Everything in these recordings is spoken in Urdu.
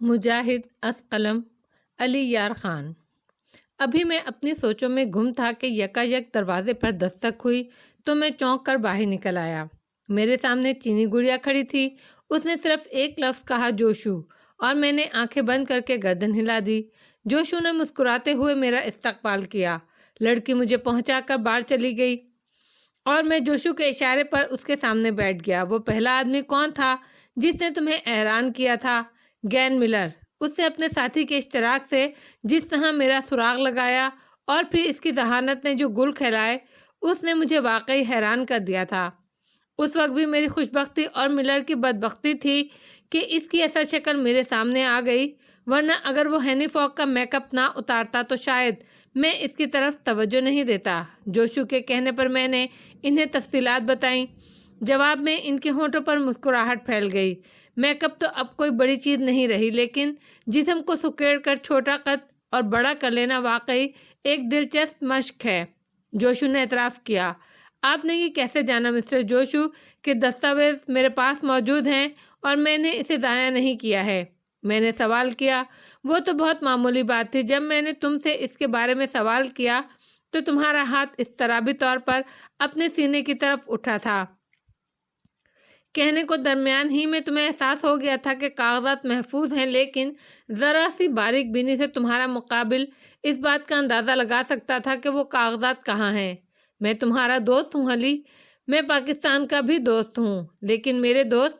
مجاہد از قلم علی یار خان۔ ابھی میں اپنی سوچوں میں گم تھا کہ یکایک دروازے پر دستک ہوئی تو میں چونک کر باہر نکل آیا۔ میرے سامنے چینی گڑیا کھڑی تھی۔ اس نے صرف ایک لفظ کہا، جوشو، اور میں نے آنکھیں بند کر کے گردن ہلا دی۔ جوشو نے مسکراتے ہوئے میرا استقبال کیا۔ لڑکی مجھے پہنچا کر باہر چلی گئی اور میں جوشو کے اشارے پر اس کے سامنے بیٹھ گیا۔ وہ پہلا آدمی کون تھا جس نے تمہیں حیران کیا تھا؟ Gain Miller. اس نے اپنے ساتھی کے اشتراک سے جس طرح میرا سراغ لگایا اور پھر اس کی ذہانت نے جو گل کھلائے، اس نے مجھے واقعی حیران کر دیا تھا۔ اس وقت بھی میری خوش بختی اور ملر کی بدبختی تھی کہ اس کی اصل شکل میرے سامنے آ گئی، ورنہ اگر وہ ہینی فوک کا میک اپ نہ اتارتا تو شاید میں اس کی طرف توجہ نہیں دیتا۔ جوشو کے کہنے پر میں نے انہیں تفصیلات بتائیں۔ جواب میں ان کے ہونٹوں پر مسکراہٹ پھیل گئی۔ میک اپ تو اب کوئی بڑی چیز نہیں رہی، لیکن جسم کو سکیڑ کر چھوٹا قد اور بڑا کر لینا واقعی ایک دلچسپ مشق ہے، جوشو نے اعتراف کیا۔ آپ نے یہ کیسے جانا مسٹر جوشو کہ دستاویز میرے پاس موجود ہیں اور میں نے اسے ضائع نہیں کیا ہے؟ میں نے سوال کیا۔ وہ تو بہت معمولی بات تھی۔ جب میں نے تم سے اس کے بارے میں سوال کیا تو تمہارا ہاتھ اضطرابی طور پر اپنے سینے کی طرف اٹھا تھا۔ کہنے کو درمیان ہی میں تمہیں احساس ہو گیا تھا کہ کاغذات محفوظ ہیں، لیکن ذرا سی باریک بینی سے تمہارا مقابل اس بات کا اندازہ لگا سکتا تھا کہ وہ کاغذات کہاں ہیں۔ میں تمہارا دوست ہوں علی، میں پاکستان کا بھی دوست ہوں، لیکن میرے دوست،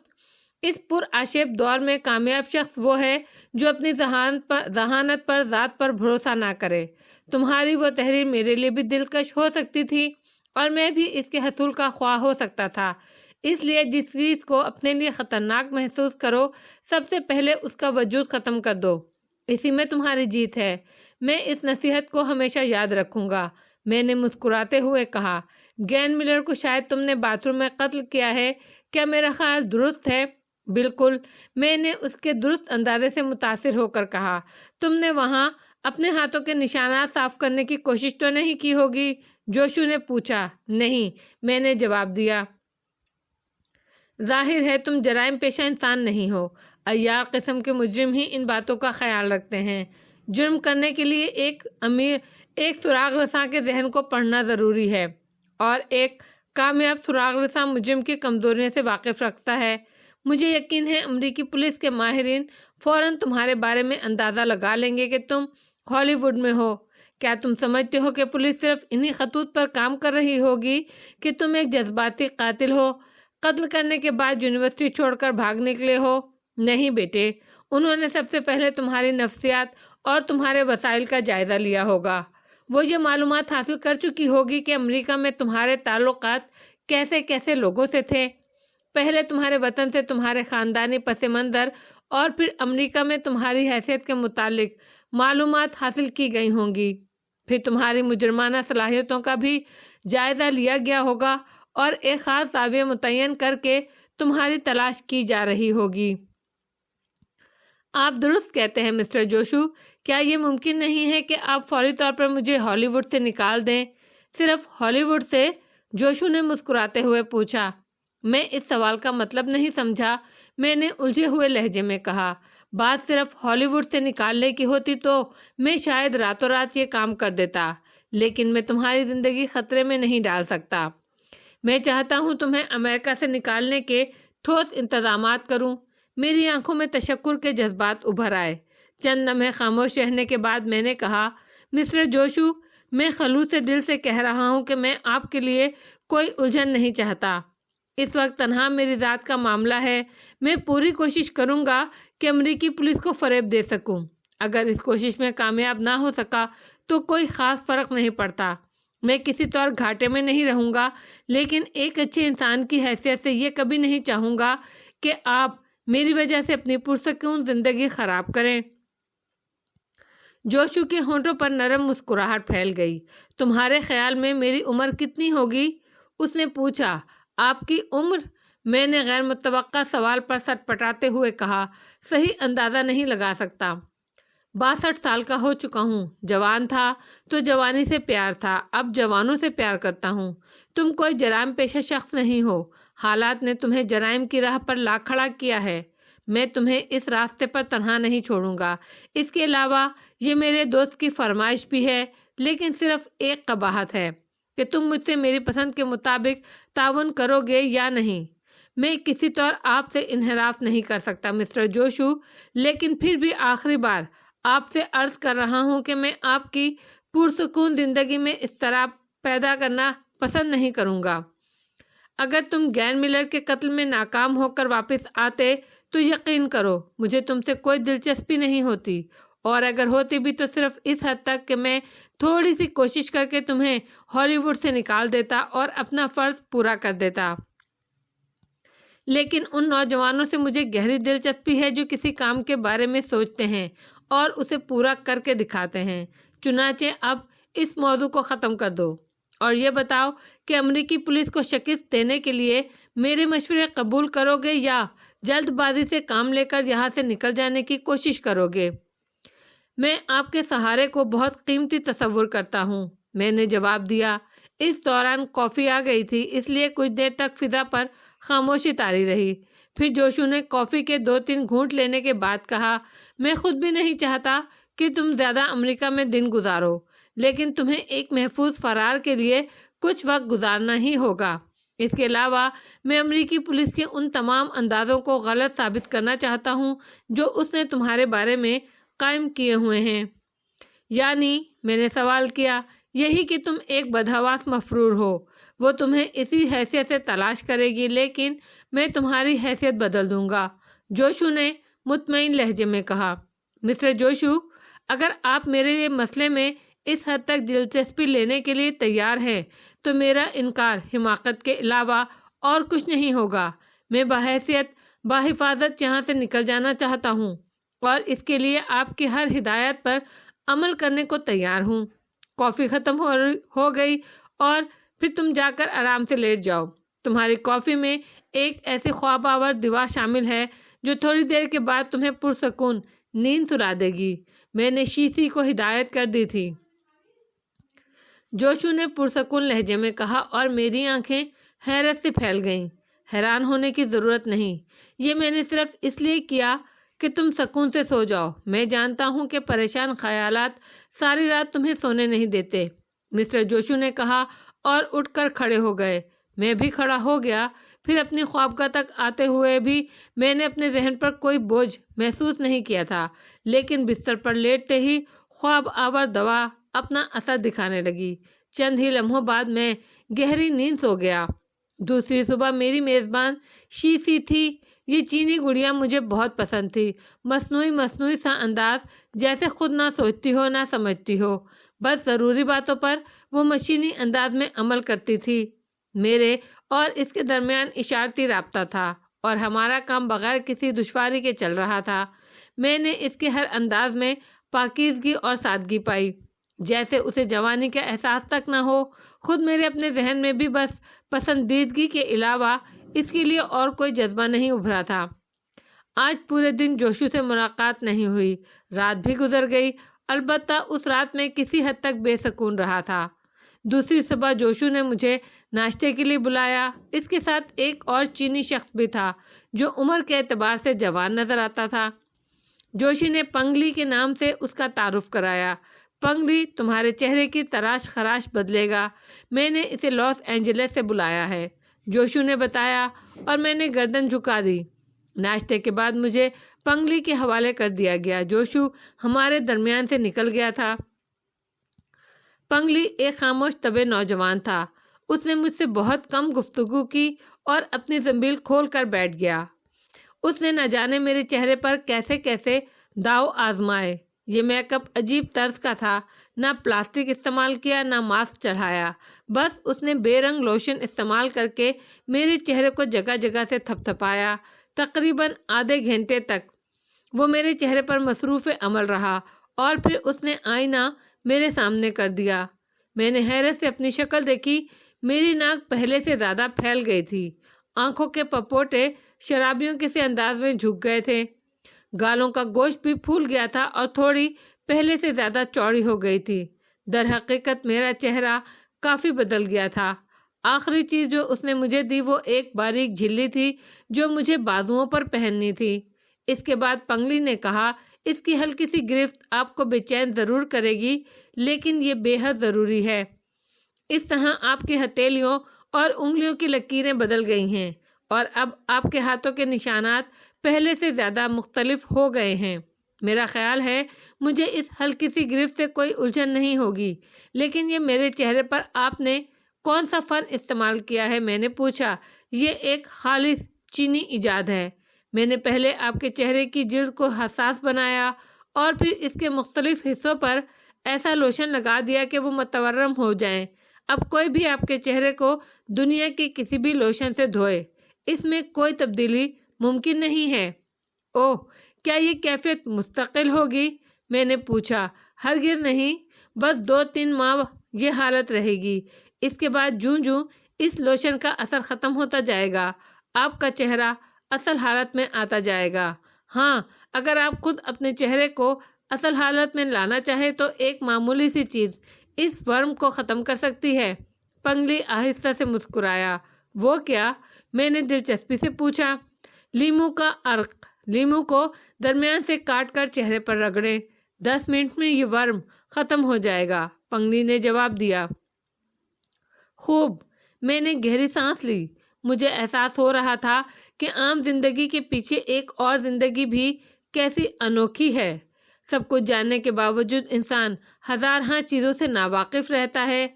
اس پرآشیب دور میں کامیاب شخص وہ ہے جو اپنی ذہانت پر ذات پر بھروسہ نہ کرے۔ تمہاری وہ تحریر میرے لیے بھی دلکش ہو سکتی تھی اور میں بھی اس کے حصول کا خواہ ہو سکتا تھا، اس لیے جس چیز کو اپنے لیے خطرناک محسوس کرو سب سے پہلے اس کا وجود ختم کر دو۔ اسی میں تمہاری جیت ہے۔ میں اس نصیحت کو ہمیشہ یاد رکھوں گا، میں نے مسکراتے ہوئے کہا۔ گین ملر کو شاید تم نے باتھ روم میں قتل کیا ہے، کیا میرا خیال درست ہے؟ بالکل، میں نے اس کے درست اندازے سے متاثر ہو کر کہا۔ تم نے وہاں اپنے ہاتھوں کے نشانات صاف کرنے کی کوشش تو نہیں کی ہوگی؟ جوشو نے پوچھا۔ نہیں، میں نے جواب دیا۔ ظاہر ہے تم جرائم پیشہ انسان نہیں ہو۔ عیار قسم کے مجرم ہی ان باتوں کا خیال رکھتے ہیں۔ جرم کرنے کے لیے ایک سراغ رساں کے ذہن کو پڑھنا ضروری ہے، اور ایک کامیاب سراغ رساں مجرم کی کمزوریوں سے واقف رکھتا ہے۔ مجھے یقین ہے امریکی پولیس کے ماہرین فوراً تمہارے بارے میں اندازہ لگا لیں گے کہ تم ہالی ووڈ میں ہو۔ کیا تم سمجھتے ہو کہ پولیس صرف انہی خطوط پر کام کر رہی ہوگی کہ تم ایک جذباتی قاتل ہو، قتل کرنے کے بعد یونیورسٹی چھوڑ کر بھاگ نکلے ہو؟ نہیں بیٹے، انہوں نے سب سے پہلے تمہاری نفسیات اور تمہارے وسائل کا جائزہ لیا ہوگا۔ وہ یہ معلومات حاصل کر چکی ہوگی کہ امریکہ میں تمہارے تعلقات کیسے کیسے لوگوں سے تھے، پہلے تمہارے وطن سے تمہارے خاندانی پس منظر اور پھر امریکہ میں تمہاری حیثیت کے متعلق معلومات حاصل کی گئی ہوں گی، پھر تمہاری مجرمانہ صلاحیتوں کا بھی جائزہ لیا گیا ہوگا اور ایک خاص زاویہ متعین کر کے تمہاری تلاش کی جا رہی ہوگی۔ آپ درست کہتے ہیں مسٹر جوشو۔ کیا یہ ممکن نہیں ہے کہ آپ فوری طور پر مجھے ہالی ووڈ سے نکال دیں؟ صرف ہالی ووڈ سے؟ جوشو نے مسکراتے ہوئے پوچھا۔ میں اس سوال کا مطلب نہیں سمجھا، میں نے الجھے ہوئے لہجے میں کہا۔ بات صرف ہالی ووڈ سے نکالنے کی ہوتی تو میں شاید راتوں رات یہ کام کر دیتا، لیکن میں تمہاری زندگی خطرے میں نہیں ڈال سکتا۔ میں چاہتا ہوں تمہیں امریکہ سے نکالنے کے ٹھوس انتظامات کروں۔ میری آنکھوں میں تشکر کے جذبات ابھر آئے۔ چند لمحے خاموش رہنے کے بعد میں نے کہا، مسٹر جوشو، میں خلوص دل سے کہہ رہا ہوں کہ میں آپ کے لیے کوئی الجھن نہیں چاہتا۔ اس وقت تنہا میری ذات کا معاملہ ہے۔ میں پوری کوشش کروں گا کہ امریکی پولیس کو فریب دے سکوں۔ اگر اس کوشش میں کامیاب نہ ہو سکا تو کوئی خاص فرق نہیں پڑتا، میں کسی طور گھاٹے میں نہیں رہوں گا، لیکن ایک اچھے انسان کی حیثیت سے یہ کبھی نہیں چاہوں گا کہ آپ میری وجہ سے اپنی پرسکون زندگی خراب کریں۔ جوشو کے ہونٹوں پر نرم مسکراہٹ پھیل گئی۔ تمہارے خیال میں میری عمر کتنی ہوگی؟ اس نے پوچھا۔ آپ کی عمر؟ میں نے غیر متوقع سوال پر سٹ پٹاتے ہوئے کہا، صحیح اندازہ نہیں لگا سکتا۔ 62 سال کا ہو چکا ہوں۔ جوان تھا تو جوانی سے پیار تھا، اب جوانوں سے پیار کرتا ہوں۔ تم کوئی جرائم پیشہ شخص نہیں ہو، حالات نے تمہیں جرائم کی راہ پر لا کھڑا کیا ہے۔ میں تمہیں اس راستے پر تنہا نہیں چھوڑوں گا۔ اس کے علاوہ یہ میرے دوست کی فرمائش بھی ہے، لیکن صرف ایک قباحت ہے کہ تم مجھ سے میری پسند کے مطابق تعاون کرو گے یا نہیں۔ میں کسی طور آپ سے انحراف نہیں کر سکتا مسٹر جوشو، لیکن پھر بھی آخری بار آپ سے عرض کر رہا ہوں کہ میں آپ کی پرسکون زندگی میں اضطراب پیدا کرنا پسند نہیں کروں گا۔ اگر تم گین ملر کے قتل میں ناکام ہو کر واپس آتے تو یقین کرو مجھے تم سے کوئی دلچسپی نہیں ہوتی، اور اگر ہوتی بھی تو صرف اس حد تک کہ میں تھوڑی سی کوشش کر کے تمہیں ہالی ووڈ سے نکال دیتا اور اپنا فرض پورا کر دیتا۔ لیکن ان نوجوانوں سے مجھے گہری دلچسپی ہے جو کسی کام کے بارے میں سوچتے ہیں اور اسے پورا کر کے دکھاتے ہیں۔ چنانچہ اب اس موضوع کو ختم کر دو اور یہ بتاؤ کہ امریکی پولیس کو شکست دینے کے لیے میرے مشورے قبول کرو گے یا جلد بازی سے کام لے کر یہاں سے نکل جانے کی کوشش کرو گے؟ میں آپ کے سہارے کو بہت قیمتی تصور کرتا ہوں، میں نے جواب دیا۔ اس دوران کافی آ گئی تھی، اس لیے کچھ دیر تک فضا پر خاموشی طاری رہی۔ پھر جوشو نے کافی کے 2-3 گھونٹ لینے کے بعد کہا، میں خود بھی نہیں چاہتا کہ تم زیادہ امریکہ میں دن گزارو، لیکن تمہیں ایک محفوظ فرار کے لیے کچھ وقت گزارنا ہی ہوگا۔ اس کے علاوہ میں امریکی پولیس کے ان تمام اندازوں کو غلط ثابت کرنا چاہتا ہوں جو اس نے تمہارے بارے میں قائم کیے ہوئے ہیں۔ یعنی، میں نے سوال کیا، یہی کہ تم ایک بدحواس مفرور ہو۔ وہ تمہیں اسی حیثیت سے تلاش کرے گی، لیکن میں تمہاری حیثیت بدل دوں گا، جوشو نے مطمئن لہجے میں کہا۔ مسٹر جوشو، اگر آپ میرے مسئلے میں اس حد تک دلچسپی لینے کے لیے تیار ہیں تو میرا انکار حماقت کے علاوہ اور کچھ نہیں ہوگا۔ میں بحیثیت بحفاظت یہاں سے نکل جانا چاہتا ہوں اور اس کے لیے آپ کی ہر ہدایت پر عمل کرنے کو تیار ہوں۔ کافی ختم ہو گئی اور پھر تم جا کر آرام سے لیٹ جاؤ۔ تمہاری کافی میں ایک ایسی خواب آور دوا شامل ہے جو تھوڑی دیر کے بعد تمہیں پرسکون نیند سلا دے گی۔ میں نے شیشی کو ہدایت کر دی تھی، جوشو نے پرسکون لہجے میں کہا، اور میری آنکھیں حیرت سے پھیل گئیں۔ حیران ہونے کی ضرورت نہیں، یہ میں نے صرف اس لیے کیا کہ تم سکون سے سو جاؤ۔ میں جانتا ہوں کہ پریشان خیالات ساری رات تمہیں سونے نہیں دیتے، مسٹر جوشو نے کہا اور اٹھ کر کھڑے ہو گئے۔ میں بھی کھڑا ہو گیا۔ پھر اپنی خوابگاہ تک آتے ہوئے بھی میں نے اپنے ذہن پر کوئی بوجھ محسوس نہیں کیا تھا، لیکن بستر پر لیٹتے ہی خواب آور دوا اپنا اثر دکھانے لگی۔ چند ہی لمحوں بعد میں گہری نیند سو گیا۔ دوسری صبح میری میزبان شیشی تھی۔ یہ چینی گڑیا مجھے بہت پسند تھی، مصنوعی سا انداز، جیسے خود نہ سوچتی ہو نہ سمجھتی ہو، بس ضروری باتوں پر وہ مشینی انداز میں عمل کرتی تھی۔ میرے اور اس کے درمیان اشارتی رابطہ تھا اور ہمارا کام بغیر کسی دشواری کے چل رہا تھا۔ میں نے اس کے ہر انداز میں پاکیزگی اور سادگی پائی، جیسے اسے جوانی کا احساس تک نہ ہو۔ خود میرے اپنے ذہن میں بھی بس پسندیدگی کے علاوہ اس کے لیے اور کوئی جذبہ نہیں ابھرا تھا۔ آج پورے دن جوشو سے ملاقات نہیں ہوئی، رات بھی گزر گئی، البتہ اس رات میں کسی حد تک بے سکون رہا تھا۔ دوسری صبح جوشو نے مجھے ناشتے کے لیے بلایا۔ اس کے ساتھ ایک اور چینی شخص بھی تھا جو عمر کے اعتبار سے جوان نظر آتا تھا۔ جوشی نے پنگلی کے نام سے اس کا تعارف کرایا۔ پنگلی تمہارے چہرے کی تراش خراش بدلے گا۔ میں نے اسے لاس اینجلس سے بلایا ہے، جوشو نے بتایا، اور میں نے گردن جھکا دی۔ ناشتے کے بعد مجھے پنگلی کے حوالے کر دیا گیا۔ جوشو ہمارے درمیان سے نکل گیا تھا۔ پنگلی ایک خاموش طبع نوجوان تھا۔ اس نے مجھ سے بہت کم گفتگو کی اور اپنی زنبیل کھول کر بیٹھ گیا۔ اس نے نہ جانے میرے چہرے پر کیسے کیسے داؤ آزمائے۔ یہ میک اپ عجیب طرز کا تھا، نہ پلاسٹک استعمال کیا نہ ماسک چڑھایا، بس اس نے بے رنگ لوشن استعمال کر کے میرے چہرے کو جگہ جگہ سے تھپ تھپایا۔ تقریباً آدھے گھنٹے تک وہ میرے چہرے پر مصروف عمل رہا اور پھر اس نے آئینہ میرے سامنے کر دیا۔ میں نے حیرت سے اپنی شکل دیکھی۔ میری ناک پہلے سے زیادہ پھیل گئی تھی، آنکھوں کے پپوٹے شرابیوں کے سے انداز میں جھک گئے تھے، گالوں کا گوشت بھی پھول گیا تھا اور تھوڑی پہلے سے زیادہ چوڑی ہو گئی تھی۔ در حقیقت میرا چہرہ کافی بدل گیا تھا۔ آخری چیز جو اس نے مجھے دی وہ ایک باریک جھلی تھی جو مجھے بازوؤں پر پہننی تھی۔ اس کے بعد پنگلی نے کہا، اس کی ہلکی سی گرفت آپ کو بے چین ضرور کرے گی، لیکن یہ بے حد ضروری ہے۔ اس طرح آپ کی ہتھیلیوں اور انگلیوں کی لکیریں بدل گئی ہیں اور اب آپ کے ہاتھوں کے نشانات پہلے سے زیادہ مختلف ہو گئے ہیں۔ میرا خیال ہے مجھے اس ہلکی سی گرفت سے کوئی الجھن نہیں ہوگی، لیکن یہ میرے چہرے پر آپ نے کون سا فن استعمال کیا ہے؟ میں نے پوچھا۔ یہ ایک خالص چینی ایجاد ہے۔ میں نے پہلے آپ کے چہرے کی جلد کو حساس بنایا اور پھر اس کے مختلف حصوں پر ایسا لوشن لگا دیا کہ وہ متورم ہو جائیں۔ اب کوئی بھی آپ کے چہرے کو دنیا کے کسی بھی لوشن سے دھوئے، اس میں کوئی تبدیلی ممکن نہیں ہے۔ اوہ، کیا یہ کیفیت مستقل ہوگی؟ میں نے پوچھا۔ ہرگز نہیں، بس 2-3 ماہ یہ حالت رہے گی۔ اس کے بعد جوں جوں اس لوشن کا اثر ختم ہوتا جائے گا، آپ کا چہرہ اصل حالت میں آتا جائے گا۔ ہاں، اگر آپ خود اپنے چہرے کو اصل حالت میں لانا چاہیں تو ایک معمولی سی چیز اس ورم کو ختم کر سکتی ہے۔ پنگلی آہستہ سے مسکرایا۔ وہ کیا؟ میں نے دلچسپی سے پوچھا۔ لیموں کا عرق۔ لیموں کو درمیان سے کاٹ کر چہرے پر رگڑیں، 10 منٹ میں یہ ورم ختم ہو جائے گا، پنگلی نے جواب دیا۔ خوب، میں نے گہری سانس لی۔ مجھے احساس ہو رہا تھا کہ عام زندگی کے پیچھے ایک اور زندگی بھی کیسی انوکھی ہے۔ سب کچھ جاننے کے باوجود انسان ہزارہا چیزوں سے ناواقف رہتا ہے۔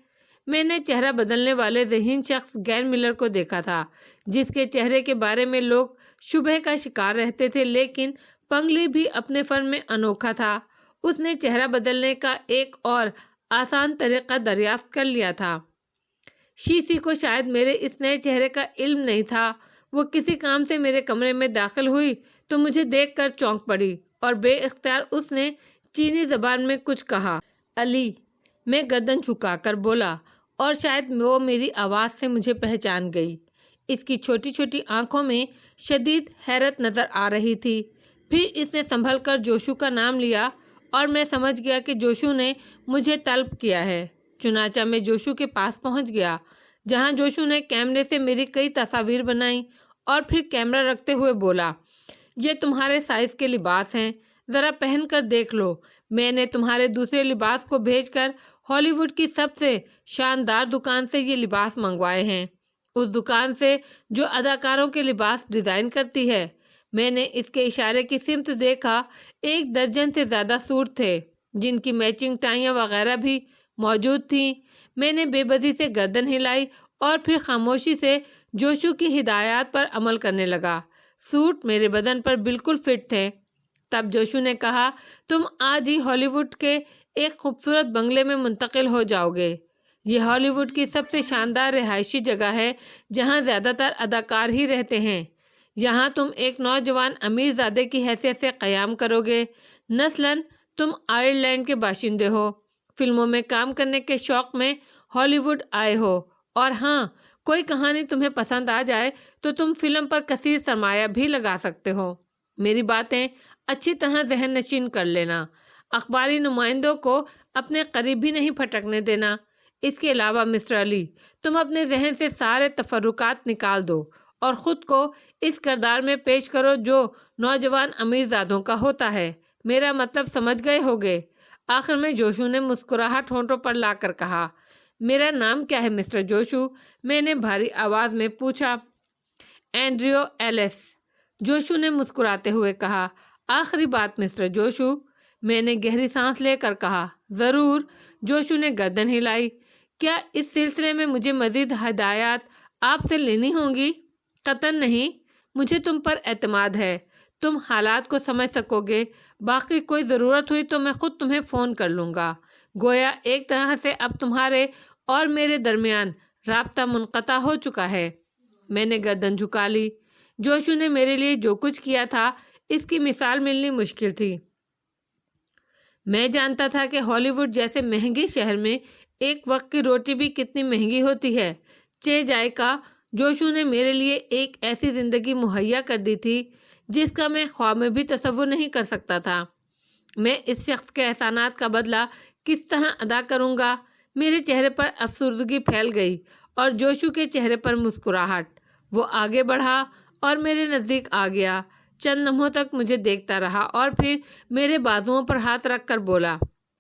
میں نے چہرہ بدلنے والے ذہین شخص گین ملر کو دیکھا تھا، جس کے چہرے کے بارے میں لوگ شبہ کا شکار رہتے تھے، لیکن پنگلی بھی اپنے فن میں انوکھا تھا۔ اس نے چہرہ بدلنے کا ایک اور آسان طریقہ دریافت کر لیا تھا۔ شیسی کو شاید میرے اس نئے چہرے کا علم نہیں تھا۔ وہ کسی کام سے میرے کمرے میں داخل ہوئی تو مجھے دیکھ کر چونک پڑی اور بے اختیار اس نے چینی زبان میں کچھ کہا۔ علی، میں گردن جھکا کر بولا اور شاید وہ میری آواز سے مجھے پہچان گئی۔ اس کی چھوٹی چھوٹی آنکھوں میں شدید حیرت نظر آ رہی تھی۔ پھر اس نے سنبھل کر جوشو کا نام لیا اور میں سمجھ گیا کہ جوشو نے مجھے طلب کیا ہے۔ چنانچہ میں جوشو کے پاس پہنچ گیا، جہاں جوشو نے کیمرے سے میری کئی تصاویر بنائیں اور پھر کیمرہ رکھتے ہوئے بولا، یہ تمہارے سائز کے لباس ہیں، ذرا پہن کر دیکھ لو۔ میں نے تمہارے دوسرے لباس کو بھیج کر ہالی ووڈ کی سب سے شاندار دکان سے یہ لباس منگوائے ہیں، اس دکان سے جو اداکاروں کے لباس ڈیزائن کرتی ہے۔ میں نے اس کے اشارے کی سمت دیکھا۔ 1 درجن سے زیادہ سوٹ تھے، جن کی میچنگ ٹائیاں وغیرہ بھی موجود تھیں۔ میں نے بے بسی سے گردن ہلائی اور پھر خاموشی سے جوشو کی ہدایات پر عمل کرنے لگا۔ سوٹ میرے بدن پر بالکل فٹ تھے۔ تب جوشو نے کہا، تم آج ہی ہالی ووڈ کے ایک خوبصورت بنگلے میں منتقل ہو جاؤ گے۔ یہ ہالی ووڈ کی سب سے شاندار رہائشی جگہ ہے، جہاں زیادہ تر اداکار ہی رہتے ہیں۔ یہاں تم ایک نوجوان امیر زادے کی حیثیت سے قیام کرو گے۔ مثلاً تم آئرلینڈ کے باشندے ہو، فلموں میں کام کرنے کے شوق میں ہالی ووڈ آئے ہو، اور ہاں، کوئی کہانی تمہیں پسند آ جائے تو تم فلم پر کثیر سرمایہ بھی لگا سکتے ہو۔ میری باتیں اچھی طرح ذہن نشین کر لینا۔ اخباری نمائندوں کو اپنے قریب بھی نہیں پھٹکنے دینا۔ اس کے علاوہ مسٹر علی، تم اپنے ذہن سے سارے تفرقات نکال دو اور خود کو اس کردار میں پیش کرو جو نوجوان امیر زادوں کا ہوتا ہے۔ میرا مطلب سمجھ گئے ہوگے؟ آخر میں جوشو نے مسکراہٹ ہونٹوں پر لا کر کہا۔ میرا نام کیا ہے مسٹر جوشو؟ میں نے بھاری آواز میں پوچھا۔ اینڈریو ایلس، جوشو نے مسکراتے ہوئے کہا۔ آخری بات مسٹر جوشو، میں نے گہری سانس لے کر کہا۔ ضرور، جوشو نے گردن ہلائی۔ کیا اس سلسلے میں مجھے مزید ہدایات آپ سے لینی ہوں گی؟ قطعاً نہیں، مجھے تم پر اعتماد ہے، تم حالات کو سمجھ سکو گے۔ باقی کوئی ضرورت ہوئی تو میں خود تمہیں فون کر لوں گا۔ گویا ایک طرح سے اب تمہارے اور میرے درمیان رابطہ منقطع ہو چکا ہے۔ میں نے گردن جھکا لی۔ جوشو نے میرے لیے جو کچھ کیا تھا، اس کی مثال ملنی مشکل تھی۔ میں جانتا تھا کہ ہالی ووڈ جیسے مہنگے شہر میں ایک وقت کی روٹی بھی کتنی مہنگی ہوتی ہے۔ چے جائکا، جوشو نے میرے لیے ایک ایسی زندگی مہیا کر دی تھی جس کا میں خواب میں بھی تصور نہیں کر سکتا تھا۔ میں اس شخص کے احسانات کا بدلہ کس طرح ادا کروں گا؟ میرے چہرے پر افسردگی پھیل گئی اور جوشو کے چہرے پر مسکراہٹ۔ وہ آگے بڑھا اور میرے نزدیک آ گیا۔ چند لمحوں تک مجھے دیکھتا رہا اور پھر میرے بازوؤں پر ہاتھ رکھ کر بولا،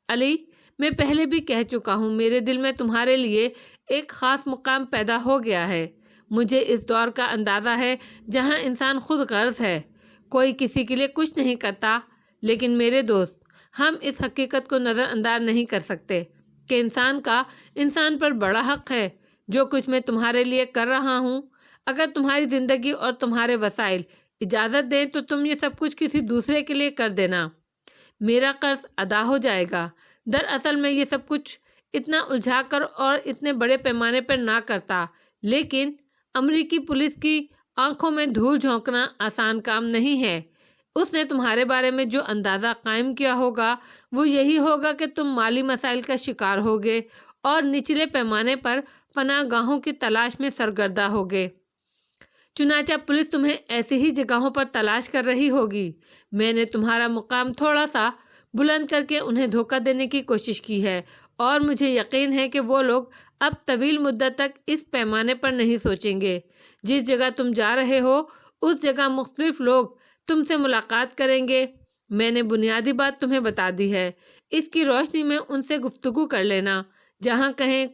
علی، میں پہلے بھی کہہ چکا ہوں، میرے دل میں تمہارے لیے ایک خاص مقام پیدا ہو گیا ہے۔ مجھے اس دور کا اندازہ ہے جہاں انسان خود غرض ہے، کوئی کسی کے لیے کچھ نہیں کرتا، لیکن میرے دوست، ہم اس حقیقت کو نظر انداز نہیں کر سکتے کہ انسان کا انسان پر بڑا حق ہے۔ جو کچھ میں تمہارے لیے کر رہا ہوں، اگر تمہاری زندگی اور تمہارے وسائل اجازت دیں تو تم یہ سب کچھ کسی دوسرے کے لیے کر دینا، میرا قرض ادا ہو جائے گا۔ دراصل میں یہ سب کچھ اتنا الجھا کر اور اتنے بڑے پیمانے پر نہ کرتا، لیکن امریکی پولیس کی آنکھوں میں دھول جھونکنا آسان کام نہیں ہے۔ اس نے تمہارے بارے میں جو اندازہ قائم کیا ہوگا وہ یہی ہوگا کہ تم مالی مسائل کا شکار ہوگے اور نچلے پیمانے پر پناہ گاہوں کی تلاش میں سرگردہ ہوگے۔ چنانچہ پولیس تمہیں ایسی ہی جگہوں پر تلاش کر رہی ہوگی۔ میں نے تمہارا مقام تھوڑا سا بلند کر کے انہیں دھوکہ دینے کی کوشش کی ہے، اور مجھے یقین ہے کہ وہ لوگ اب طویل مدت تک اس پیمانے پر نہیں سوچیں گے۔ جس جگہ تم جا رہے ہو اس جگہ مختلف لوگ تم سے ملاقات کریں گے۔ میں نے بنیادی بات تمہیں بتا دی ہے، اس کی روشنی میں ان سے گفتگو کر لینا۔ جہاں کہیں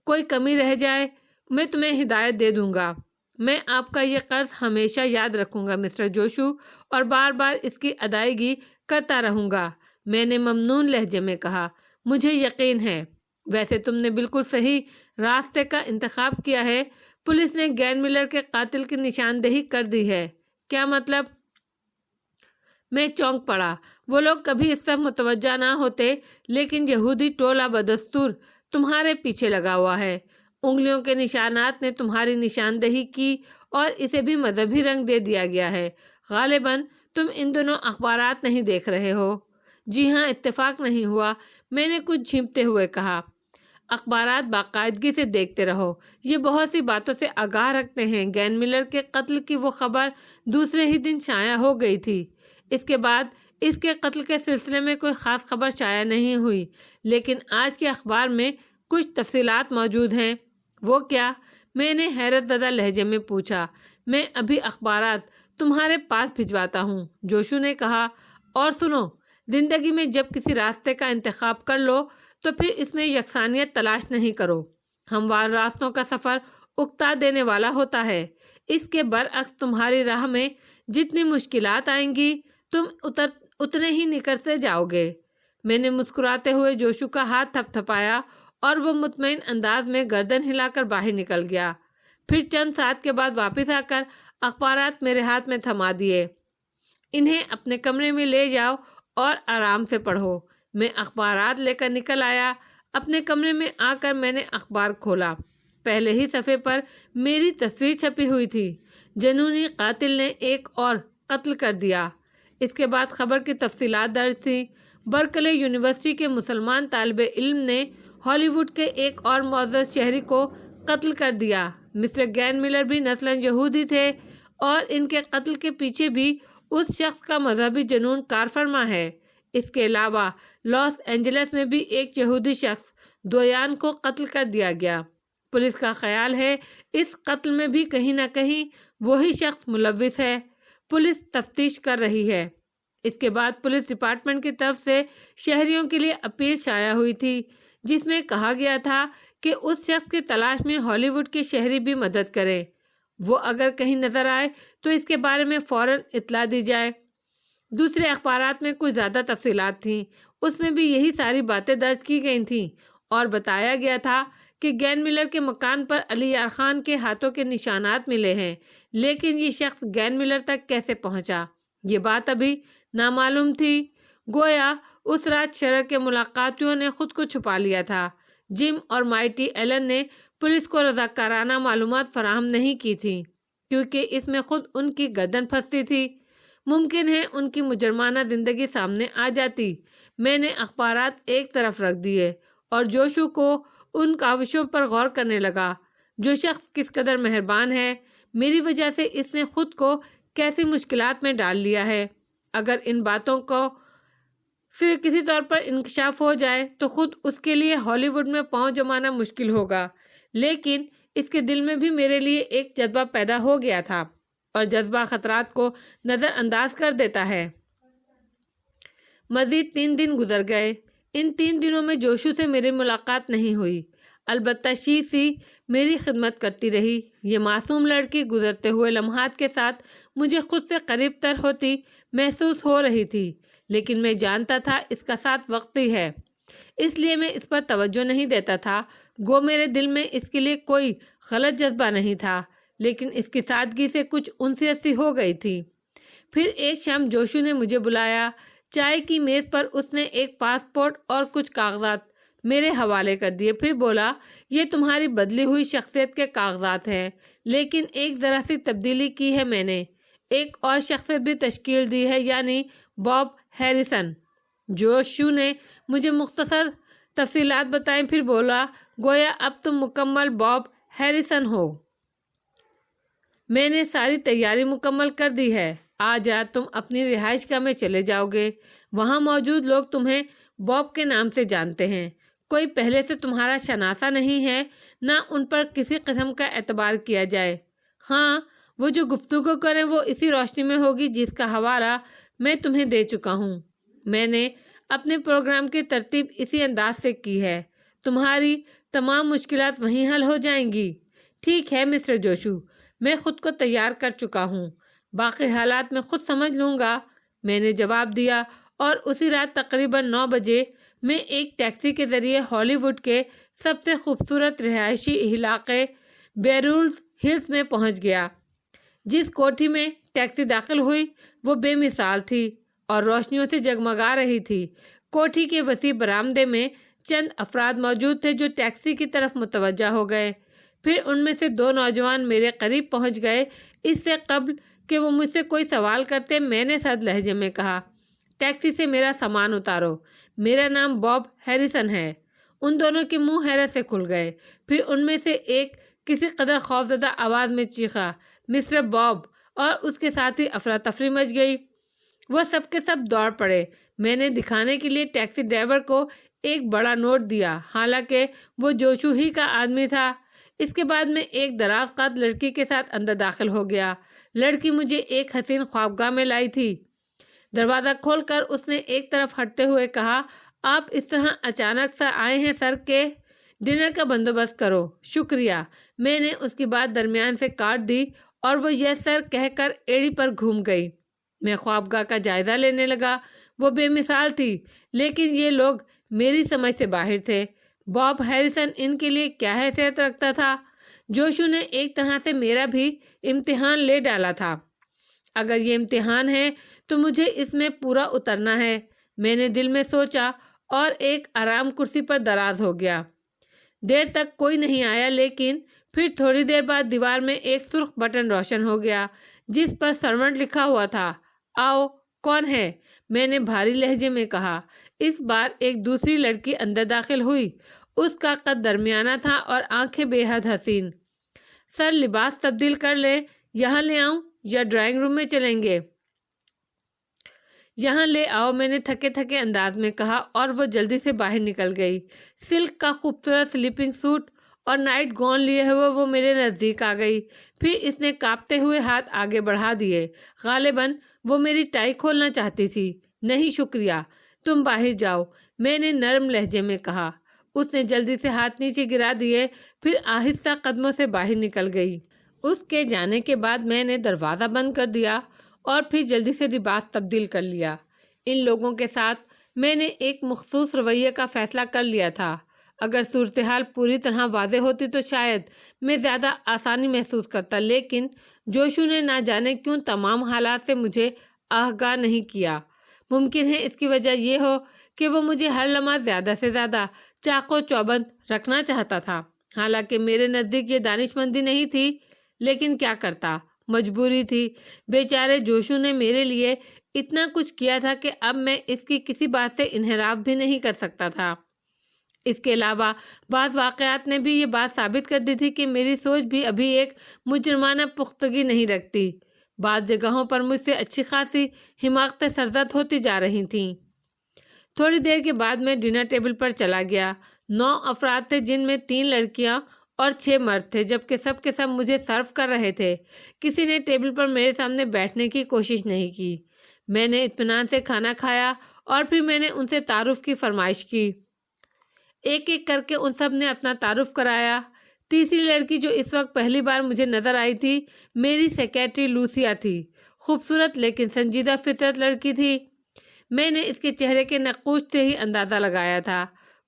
کوئی کمی رہ جائے میں تمہیں ہدایت دے دوں گا۔ میں آپ کا یہ قرض ہمیشہ یاد رکھوں گا مسٹر جوشو، اور بار بار اس کی ادائیگی کرتا رہوں گا، میں نے ممنون لہجے میں کہا۔ مجھے یقین ہے، ویسے تم نے بالکل صحیح راستے کا انتخاب کیا ہے۔ پولیس نے گین ملر کے قاتل کی نشاندہی کر دی ہے۔ کیا مطلب؟ میں چونک پڑا۔ وہ لوگ کبھی اس طرف متوجہ نہ ہوتے، لیکن یہودی ٹولہ بدستور تمہارے پیچھے لگا ہوا ہے۔ انگلیوں کے نشانات نے تمہاری نشاندہی کی اور اسے بھی مذہبی رنگ دے دیا گیا ہے۔ غالباً تم ان دنوں اخبارات نہیں دیکھ رہے ہو۔ جی ہاں، اتفاق نہیں ہوا، میں نے کچھ جھمتے ہوئے کہا۔ اخبارات باقاعدگی سے دیکھتے رہو، یہ بہت سی باتوں سے آگاہ رکھتے ہیں۔ گین ملر کے قتل کی وہ خبر دوسرے ہی دن شائع ہو گئی تھی۔ اس کے بعد اس کے قتل کے سلسلے میں کوئی خاص خبر شائع نہیں ہوئی، لیکن آج کے اخبار میں کچھ تفصیلات موجود ہیں۔ وہ کیا؟ میں نے حیرت زدہ لہجے میں پوچھا۔ میں ابھی اخبارات تمہارے پاس بھجواتا ہوں، جوشو نے کہا۔ اور سنو، زندگی میں جب کسی راستے کا انتخاب کر لو تو پھر اس میں یکسانیت تلاش نہیں کرو۔ ہموار راستوں کا سفر اکتا دینے والا ہوتا ہے۔ اس کے برعکس تمہاری راہ میں جتنی مشکلات آئیں گی تم اتنے ہی نکلتے جاؤ گے۔ میں نے مسکراتے ہوئے جوشو کا ہاتھ تھپ تھپایا اور وہ مطمئن انداز میں گردن ہلا کر باہر نکل گیا۔ پھر چند ساتھ کے بعد واپس آ کر اخبارات میرے ہاتھ میں تھما دیے۔ انہیں اپنے کمرے میں لے جاؤ اور آرام سے پڑھو۔ میں اخبارات لے کر نکل آیا۔ اپنے کمرے میں آ کر میں نے اخبار کھولا۔ پہلے ہی صفحے پر میری تصویر چھپی ہوئی تھی۔ جنونی قاتل نے ایک اور قتل کر دیا۔ اس کے بعد خبر کی تفصیلات درج تھیں۔ برکلے یونیورسٹی کے مسلمان طالب علم نے ہالی ووڈ کے ایک اور معزز شہری کو قتل کر دیا۔ مسٹر گین ملر بھی نسلاً یہودی تھے اور ان کے قتل کے پیچھے بھی اس شخص کا مذہبی جنون کار فرما ہے۔ اس کے علاوہ لاس اینجلس میں بھی ایک یہودی شخص دویان کو قتل کر دیا گیا۔ پولیس کا خیال ہے اس قتل میں بھی کہیں نہ کہیں وہی شخص ملوث ہے۔ پولیس تفتیش کر رہی ہے۔ اس کے بعد پولیس ڈپارٹمنٹ کی طرف سے شہریوں کے لیے اپیل شائع ہوئی تھی، جس میں کہا گیا تھا کہ اس شخص کی تلاش میں ہالی ووڈ کے شہری بھی مدد کریں۔ وہ اگر کہیں نظر آئے تو اس کے بارے میں فوراً اطلاع دی جائے۔ دوسرے اخبارات میں کچھ زیادہ تفصیلات تھیں۔ اس میں بھی یہی ساری باتیں درج کی گئی تھیں اور بتایا گیا تھا کہ گین ملر کے مکان پر علی یار خان کے ہاتھوں کے نشانات ملے ہیں، لیکن یہ شخص گین ملر تک کیسے پہنچا یہ بات ابھی نامعلوم تھی۔ گویا اس رات شرر کے ملاقاتیوں نے خود کو چھپا لیا تھا۔ جم اور مائٹی ایلن نے پولیس کو رضاکارانہ معلومات فراہم نہیں کی تھیں، کیونکہ اس میں خود ان کی گردن پھنستی تھی۔ ممکن ہے ان کی مجرمانہ زندگی سامنے آ جاتی۔ میں نے اخبارات ایک طرف رکھ دیے اور جوشو کو ان کاوشوں پر غور کرنے لگا۔ جو شخص کس قدر مہربان ہے، میری وجہ سے اس نے خود کو کیسی مشکلات میں ڈال لیا ہے۔ اگر ان باتوں کو صرف کسی طور پر انکشاف ہو جائے تو خود اس کے لیے ہالی ووڈ میں پاؤں جمانا مشکل ہوگا، لیکن اس کے دل میں بھی میرے لیے ایک جذبہ پیدا ہو گیا تھا اور جذبہ خطرات کو نظر انداز کر دیتا ہے۔ مزید 3 دن گزر گئے۔ ان 3 دنوں میں جوشو سے میری ملاقات نہیں ہوئی، البتہ سی میری خدمت کرتی رہی۔ یہ معصوم لڑکی گزرتے ہوئے لمحات کے ساتھ مجھے خود سے قریب تر ہوتی محسوس ہو رہی تھی، لیکن میں جانتا تھا اس کا ساتھ وقتی ہے، اس لیے میں اس پر توجہ نہیں دیتا تھا۔ گو میرے دل میں اس کے لیے کوئی غلط جذبہ نہیں تھا، لیکن اس کی سادگی سے کچھ انسیت سی ہو گئی تھی۔ پھر ایک شام جوشو نے مجھے بلایا۔ چائے کی میز پر اس نے ایک پاسپورٹ اور کچھ کاغذات میرے حوالے کر دیے، پھر بولا، یہ تمہاری بدلی ہوئی شخصیت کے کاغذات ہیں، لیکن ایک ذرا سی تبدیلی کی ہے میں نے، ایک اور شخصیت بھی تشکیل دی ہے، یعنی باب ہیریسن۔ جوشو نے مجھے مختصر تفصیلات بتائیں، پھر بولا، گویا اب تم مکمل باب ہیریسن ہو۔ میں نے ساری تیاری مکمل کر دی ہے۔ آج رات تم اپنی رہائش گاہ میں چلے جاؤ گے۔ وہاں موجود لوگ تمہیں باب کے نام سے جانتے ہیں۔ کوئی پہلے سے تمہارا شناسہ نہیں ہے، نہ ان پر کسی قسم کا اعتبار کیا جائے۔ ہاں، وہ جو گفتگو کریں وہ اسی روشنی میں ہوگی جس کا حوالہ میں تمہیں دے چکا ہوں۔ میں نے اپنے پروگرام کی ترتیب اسی انداز سے کی ہے۔ تمہاری تمام مشکلات وہیں حل ہو جائیں گی۔ ٹھیک ہے مسٹر جوشو، میں خود کو تیار کر چکا ہوں، باقی حالات میں خود سمجھ لوں گا، میں نے جواب دیا، اور اسی رات تقریباً 9 بجے میں ایک ٹیکسی کے ذریعے ہالی ووڈ کے سب سے خوبصورت رہائشی علاقے بیورلی ہلز میں پہنچ گیا۔ جس کوٹھی میں ٹیکسی داخل ہوئی وہ بے مثال تھی اور روشنیوں سے جگمگا رہی تھی۔ کوٹھی کے وسیع برآمدے میں چند افراد موجود تھے جو ٹیکسی کی طرف متوجہ ہو گئے۔ پھر ان میں سے 2 نوجوان میرے قریب پہنچ گئے۔ اس سے قبل کہ وہ مجھ سے کوئی سوال کرتے، میں نے سرد لہجے میں کہا، ٹیکسی سے میرا سامان اتارو، میرا نام باب ہیریسن ہے۔ ان دونوں کے منہ حیرت سے کھل گئے۔ پھر ان میں سے ایک کسی قدر خوفزدہ آواز میں چیخا، مسٹر باب، اور اس کے ساتھ ہی افراتفری مچ گئی۔ وہ سب کے سب دوڑ پڑے۔ میں نے دکھانے کے لیے ٹیکسی ڈرائیور کو ایک بڑا نوٹ دیا، حالانکہ وہ جوشو ہی کا آدمی تھا۔ اس کے بعد میں ایک دراز قد لڑکی کے ساتھ اندر داخل ہو گیا۔ لڑکی مجھے ایک حسین خوابگاہ میں لائی تھی۔ دروازہ کھول کر اس نے ایک طرف ہٹتے ہوئے کہا، آپ اس طرح اچانک سا آئے ہیں سر کہ ڈنر کا بندوبست کرو۔ شکریہ۔ میں نے اس کی بات درمیان سے کاٹ دی اور وہ یس سر کہہ کر ایڑی پر گھوم گئی۔ میں خوابگاہ کا جائزہ لینے لگا۔ وہ بے مثال تھی، لیکن یہ لوگ میری سمجھ سے باہر تھے۔ باب ہیریسن ان کے لیے کیا حیثیت رکھتا تھا؟ جوشو نے ایک طرح سے میرا بھی امتحان لے ڈالا تھا۔ اگر یہ امتحان ہے تو مجھے اس میں پورا اترنا ہے، میں نے دل میں سوچا، اور ایک آرام کرسی پر دراز ہو گیا۔ دیر تک کوئی نہیں آیا، لیکن پھر تھوڑی دیر بعد دیوار میں ایک سرخ بٹن روشن ہو گیا جس پر سرونٹ لکھا ہوا تھا۔ آؤ، کون ہے؟ میں نے بھاری لہجے میں کہا۔ اس بار ایک دوسری لڑکی اندر داخل ہوئی۔ اس کا قد درمیانہ تھا اور آنکھیں بے حد حسین۔ سر، لباس تبدیل کر لیں، یہاں لے آؤں یا ڈرائنگ روم میں چلیں گے؟ یہاں لے آؤ، میں نے تھکے تھکے انداز میں کہا، اور وہ جلدی سے باہر نکل گئی۔ سلک کا خوبصورت سلیپنگ سوٹ اور نائٹ گون لیے ہوئے وہ میرے نزدیک آ گئی۔ پھر اس نے کانپتے ہوئے ہاتھ آگے بڑھا دیے۔ غالباً وہ میری ٹائی کھولنا چاہتی تھی۔ نہیں شکریہ، تم باہر جاؤ، میں نے نرم لہجے میں کہا۔ اس نے جلدی سے ہاتھ نیچے گرا دیے، پھر آہستہ قدموں سے باہر نکل گئی۔ اس کے جانے کے بعد میں نے دروازہ بند کر دیا اور پھر جلدی سے لباس تبدیل کر لیا۔ ان لوگوں کے ساتھ میں نے ایک مخصوص رویے کا فیصلہ کر لیا تھا۔ اگر صورتحال پوری طرح واضح ہوتی تو شاید میں زیادہ آسانی محسوس کرتا، لیکن جوشو نے نہ جانے کیوں تمام حالات سے مجھے آگاہ نہیں کیا۔ ممکن ہے اس کی وجہ یہ ہو کہ وہ مجھے ہر لمحہ زیادہ سے زیادہ چاق و چوبند رکھنا چاہتا تھا۔ حالانکہ میرے نزدیک یہ دانشمندی نہیں تھی، لیکن کیا کرتا، مجبوری تھی۔ بیچارے جوشو نے میرے لیے اتنا کچھ کیا تھا کہ اب میں اس کی کسی بات سے انحراف بھی نہیں کر سکتا تھا۔ اس کے علاوہ بعض واقعات نے بھی یہ بات ثابت کر دی تھی کہ میری سوچ بھی ابھی ایک مجرمانہ پختگی نہیں رکھتی۔ بعض جگہوں پر مجھ سے اچھی خاصی حماقتیں سرزد ہوتی جا رہی تھیں۔ تھوڑی دیر کے بعد میں ڈنر ٹیبل پر چلا گیا۔ 9 افراد تھے، جن میں 3 لڑکیاں اور 6 مرد تھے، جبکہ سب کے سب مجھے سرو کر رہے تھے۔ کسی نے ٹیبل پر میرے سامنے بیٹھنے کی کوشش نہیں کی۔ میں نے اطمینان سے کھانا کھایا اور پھر میں نے ان سے تعارف کی فرمائش کی۔ ایک ایک کر کے ان سب نے اپنا تعارف کرایا۔ تیسری لڑکی جو اس وقت پہلی بار مجھے نظر آئی تھی میری سیکریٹری لوسیا تھی۔ خوبصورت لیکن سنجیدہ فطرت لڑکی تھی۔ میں نے اس کے چہرے کے نقوش سے ہی اندازہ لگایا تھا۔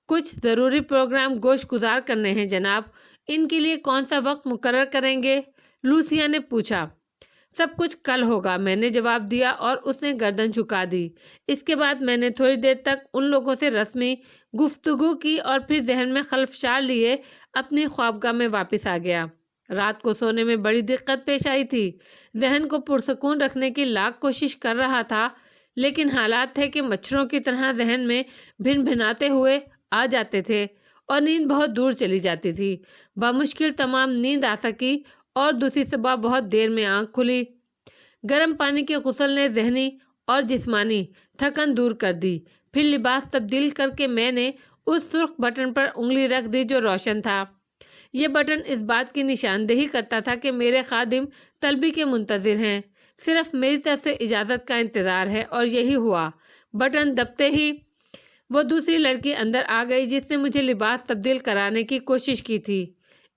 کچھ ضروری پروگرام گوشت گزار کرنے ہیں جناب، ان کے لیے کون سا وقت مقرر کریں گے؟ لوسیا نے پوچھا۔ سب کچھ کل ہوگا، میں نے جواب دیا اور اس نے گردن جھکا دی۔ اس کے بعد میں نے تھوڑی دیر تک ان لوگوں سے رسمی گفتگو کی اور پھر ذہن میں خلفشار لیے اپنی خوابگاہ میں واپس آ گیا۔ رات کو سونے میں بڑی دقت پیش آئی تھی۔ ذہن کو پرسکون رکھنے کی لاکھ کوشش کر رہا تھا، لیکن حالات تھے کہ مچھروں کی طرح ذہن میں بھن بھناتے ہوئے آ جاتے تھے اور نیند بہت دور چلی جاتی تھی۔ بمشکل تمام نیند آ سکی اور دوسری صبح بہت دیر میں آنکھ کھلی۔ گرم پانی کے غسل نے ذہنی اور جسمانی تھکن دور کر دی۔ پھر لباس تبدیل کر کے میں نے اس سرخ بٹن پر انگلی رکھ دی جو روشن تھا۔ یہ بٹن اس بات کی نشاندہی کرتا تھا کہ میرے خادم طلبی کے منتظر ہیں، صرف میری طرف سے اجازت کا انتظار ہے، اور یہی ہوا۔ بٹن دبتے ہی وہ دوسری لڑکی اندر آ گئی جس نے مجھے لباس تبدیل کرانے کی کوشش کی تھی۔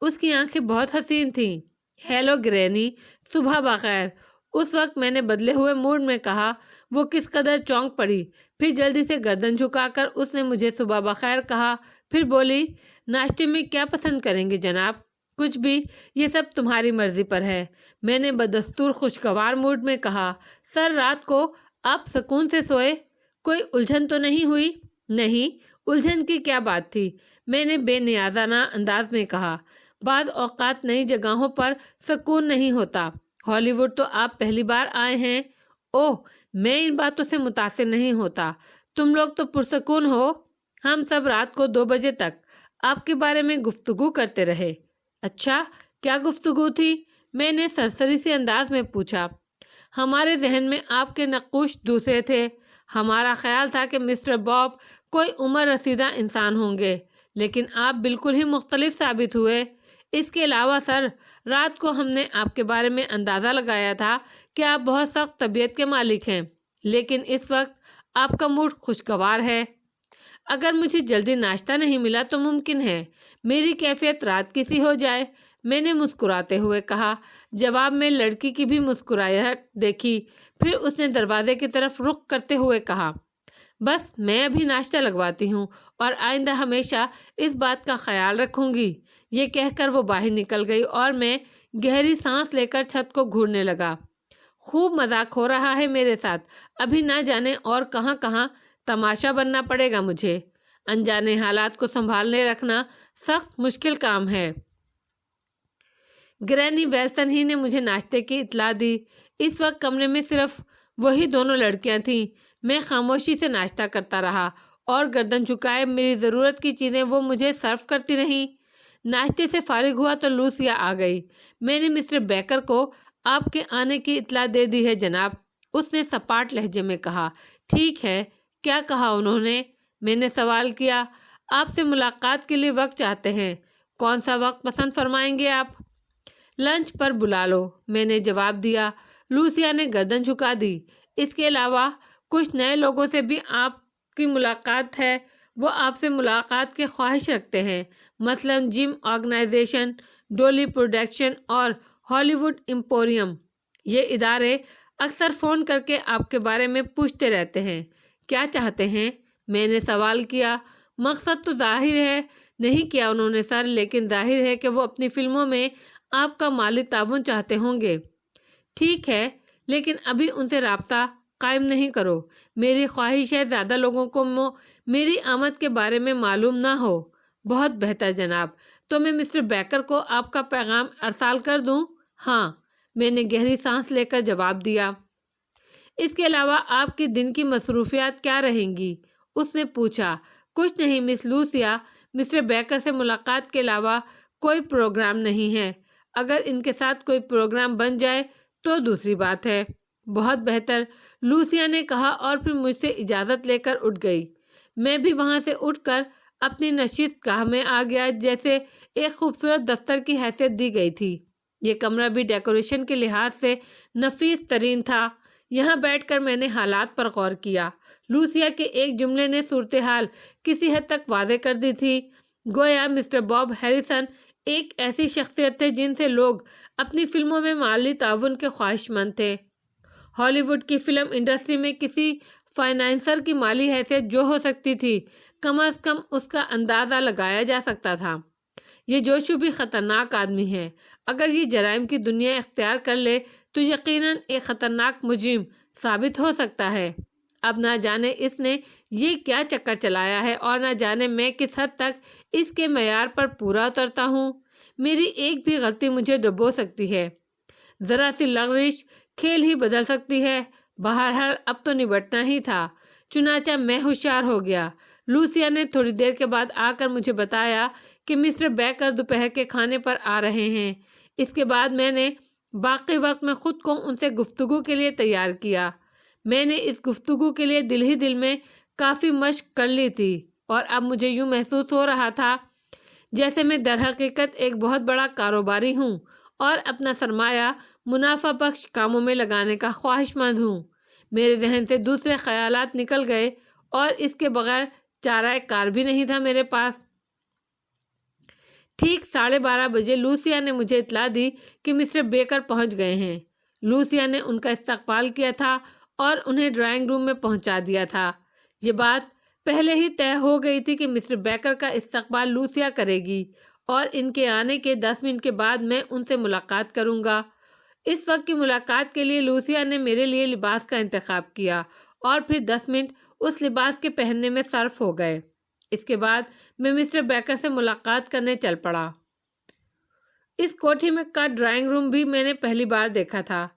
اس کی آنکھیں بہت حسین تھیں۔ ہیلو گرینی، صبح بخیر، اس وقت میں نے بدلے ہوئے موڈ میں کہا۔ وہ کس قدر چونک پڑی، پھر جلدی سے گردن جھکا کر اس نے مجھے صبح بخیر کہا، پھر بولی، ناشتے میں کیا پسند کریں گے جناب؟ کچھ بھی، یہ سب تمہاری مرضی پر ہے، میں نے بدستور خوشگوار موڈ میں کہا۔ سر، رات کو آپ سکون سے سوئے؟ کوئی الجھن تو نہیں ہوئی؟ نہیں، الجھن کی کیا بات تھی، میں نے بے نیازانہ انداز میں کہا۔ بعض اوقات نئی جگہوں پر سکون نہیں ہوتا۔ ہالی ووڈ تو آپ پہلی بار آئے ہیں۔ اوہ، میں ان باتوں سے متاثر نہیں ہوتا، تم لوگ تو پرسکون ہو۔ ہم سب رات کو 2 بجے تک آپ کے بارے میں گفتگو کرتے رہے۔ اچھا، کیا گفتگو تھی؟ میں نے سرسری سے انداز میں پوچھا۔ ہمارے ذہن میں آپ کے نقوش دوسرے تھے۔ ہمارا خیال تھا کہ مسٹر باب کوئی عمر رسیدہ انسان ہوں گے، لیکن آپ بالکل ہی مختلف ثابت ہوئے۔ اس کے علاوہ سر، رات کو ہم نے آپ کے بارے میں اندازہ لگایا تھا کہ آپ بہت سخت طبیعت کے مالک ہیں، لیکن اس وقت آپ کا موڈ خوشگوار ہے۔ اگر مجھے جلدی ناشتہ نہیں ملا تو ممکن ہے میری کیفیت رات کی سی ہو جائے، میں نے مسکراتے ہوئے کہا۔ جواب میں لڑکی کی بھی مسکراہٹ دیکھی۔ پھر اس نے دروازے کی طرف رخ کرتے ہوئے کہا، بس میں ابھی ناشتہ لگواتی ہوں اور آئندہ ہمیشہ اس بات کا خیال رکھوں گی۔ یہ کہہ کر وہ باہر نکل گئی اور میں گہری سانس لے کر چھت کو گھورنے لگا۔ خوب مذاق ہو رہا ہے میرے ساتھ، ابھی نہ جانے اور کہاں کہاں تماشا بننا پڑے گا مجھے۔ انجانے حالات کو سنبھالنے رکھنا سخت مشکل کام ہے۔ گرینی ویلسن ہی نے مجھے ناشتے کی اطلاع دی۔ اس وقت کمرے میں صرف وہی دونوں لڑکیاں تھیں۔ میں خاموشی سے ناشتہ کرتا رہا اور گردن جھکائے میری ضرورت کی چیزیں وہ مجھے سرو کرتی رہیں۔ ناشتے سے فارغ ہوا تو لوسیا آ گئی۔ میں نے مسٹر بیکر کو آپ کے آنے کی اطلاع دے دی ہے جناب، اس نے سپاٹ لہجے میں کہا۔ ٹھیک ہے، کیا کہا انہوں نے؟ میں نے سوال کیا۔ آپ سے ملاقات کے لیے وقت چاہتے ہیں، کون سا وقت پسند فرمائیں گے آپ؟ لنچ پر بلا لو، میں نے جواب دیا۔ لوسیا نے گردن جھکا دی۔ اس کے علاوہ کچھ نئے لوگوں سے بھی آپ کی ملاقات ہے، وہ آپ سے ملاقات کی خواہش رکھتے ہیں، مثلاً جم آرگنائزیشن، ڈولی پروڈکشن اور ہالی ووڈ ایمپوریم۔ یہ ادارے اکثر فون کر کے آپ کے بارے میں پوچھتے رہتے ہیں۔ کیا چاہتے ہیں؟ میں نے سوال کیا۔ مقصد تو ظاہر ہے نہیں کیا انہوں نے سر، لیکن ظاہر ہے کہ وہ اپنی فلموں میں آپ کا مالی تعاون چاہتے ہوں گے۔ ٹھیک ہے، لیکن ابھی ان سے رابطہ قائم نہیں کرو۔ میری خواہش ہے زیادہ لوگوں کو میری آمد کے بارے میں معلوم نہ ہو۔ بہت بہتر جناب، تو میں مسٹر بیکر کو آپ کا پیغام ارسال کر دوں؟ ہاں، میں نے گہری سانس لے کر جواب دیا۔ اس کے علاوہ آپ کی دن کی مصروفیات کیا رہیں گی؟ اس نے پوچھا۔ کچھ نہیں مس لوسیا، مسٹر بیکر سے ملاقات کے علاوہ کوئی پروگرام نہیں ہے۔ اگر ان کے ساتھ کوئی پروگرام بن جائے تو دوسری بات ہے۔ بہت بہتر، لوسیا نے کہا اور پھر مجھ سے اجازت لے کر اٹھ گئی۔ میں بھی وہاں سے اٹھ کر اپنی نشست گاہ میں آ گیا جیسے ایک خوبصورت دفتر کی حیثیت دی گئی تھی۔ یہ کمرہ بھی ڈیکوریشن کے لحاظ سے نفیس ترین تھا۔ یہاں بیٹھ کر میں نے حالات پر غور کیا۔ لوسیا کے ایک جملے نے صورتحال کسی حد تک واضح کر دی تھی۔ گویا مسٹر باب ہیریسن ایک ایسی شخصیت تھے جن سے لوگ اپنی فلموں میں مالی تعاون کے خواہش مند تھے۔ ہالی ووڈ کی فلم انڈسٹری میں کسی فائنانسر کی مالی حیثیت جو ہو سکتی تھی، کم از کم اس کا اندازہ لگایا جا سکتا تھا۔ یہ جوشو بھی خطرناک آدمی ہے۔ اگر یہ جرائم کی دنیا اختیار کر لے تو یقیناً ایک خطرناک مجرم ثابت ہو سکتا ہے۔ اب نہ جانے اس نے یہ کیا چکر چلایا ہے اور نہ جانے میں کس حد تک اس کے معیار پر پورا اترتا ہوں۔ میری ایک بھی غلطی مجھے ڈبو سکتی ہے، ذرا سی لغزش کھیل ہی بدل سکتی ہے۔ بہرحال اب تو نبٹنا ہی تھا، چنانچہ میں ہوشیار ہو گیا۔ لوسیا نے تھوڑی دیر کے بعد آ کر مجھے بتایا کہ مسٹر بیکر دوپہر کے کھانے پر آ رہے ہیں۔ اس کے بعد میں نے باقی وقت میں خود کو ان سے گفتگو کے لیے تیار کیا۔ میں نے اس گفتگو کے لیے دل ہی دل میں کافی مشق کر لی تھی اور اب مجھے یوں محسوس ہو رہا تھا جیسے میں در حقیقت ایک بہت بڑا کاروباری ہوں اور اپنا سرمایہ منافع بخش کاموں میں لگانے کا خواہش مند ہوں۔ میرے ذہن سے دوسرے خیالات نکل گئے اور اس کے بغیر چارہ کار بھی نہیں تھا میرے پاس۔ ٹھیک 12:30 بجے لوسیا نے مجھے اطلاع دی کہ مسٹر بیکر پہنچ گئے ہیں۔ لوسیا نے ان کا استقبال کیا تھا اور انہیں ڈرائنگ روم میں پہنچا دیا تھا۔ یہ بات پہلے ہی طے ہو گئی تھی کہ مسٹر بیکر کا استقبال لوسیا کرے گی اور ان کے آنے کے 10 منٹ کے بعد میں ان سے ملاقات کروں گا۔ اس وقت کی ملاقات کے لیے لوسیا نے میرے لیے لباس کا انتخاب کیا اور پھر 10 منٹ اس لباس کے پہننے میں صرف ہو گئے۔ اس کے بعد میں مسٹر بیکر سے ملاقات کرنے چل پڑا۔ اس کوٹھی میں کا ڈرائنگ روم بھی میں نے پہلی بار دیکھا تھا۔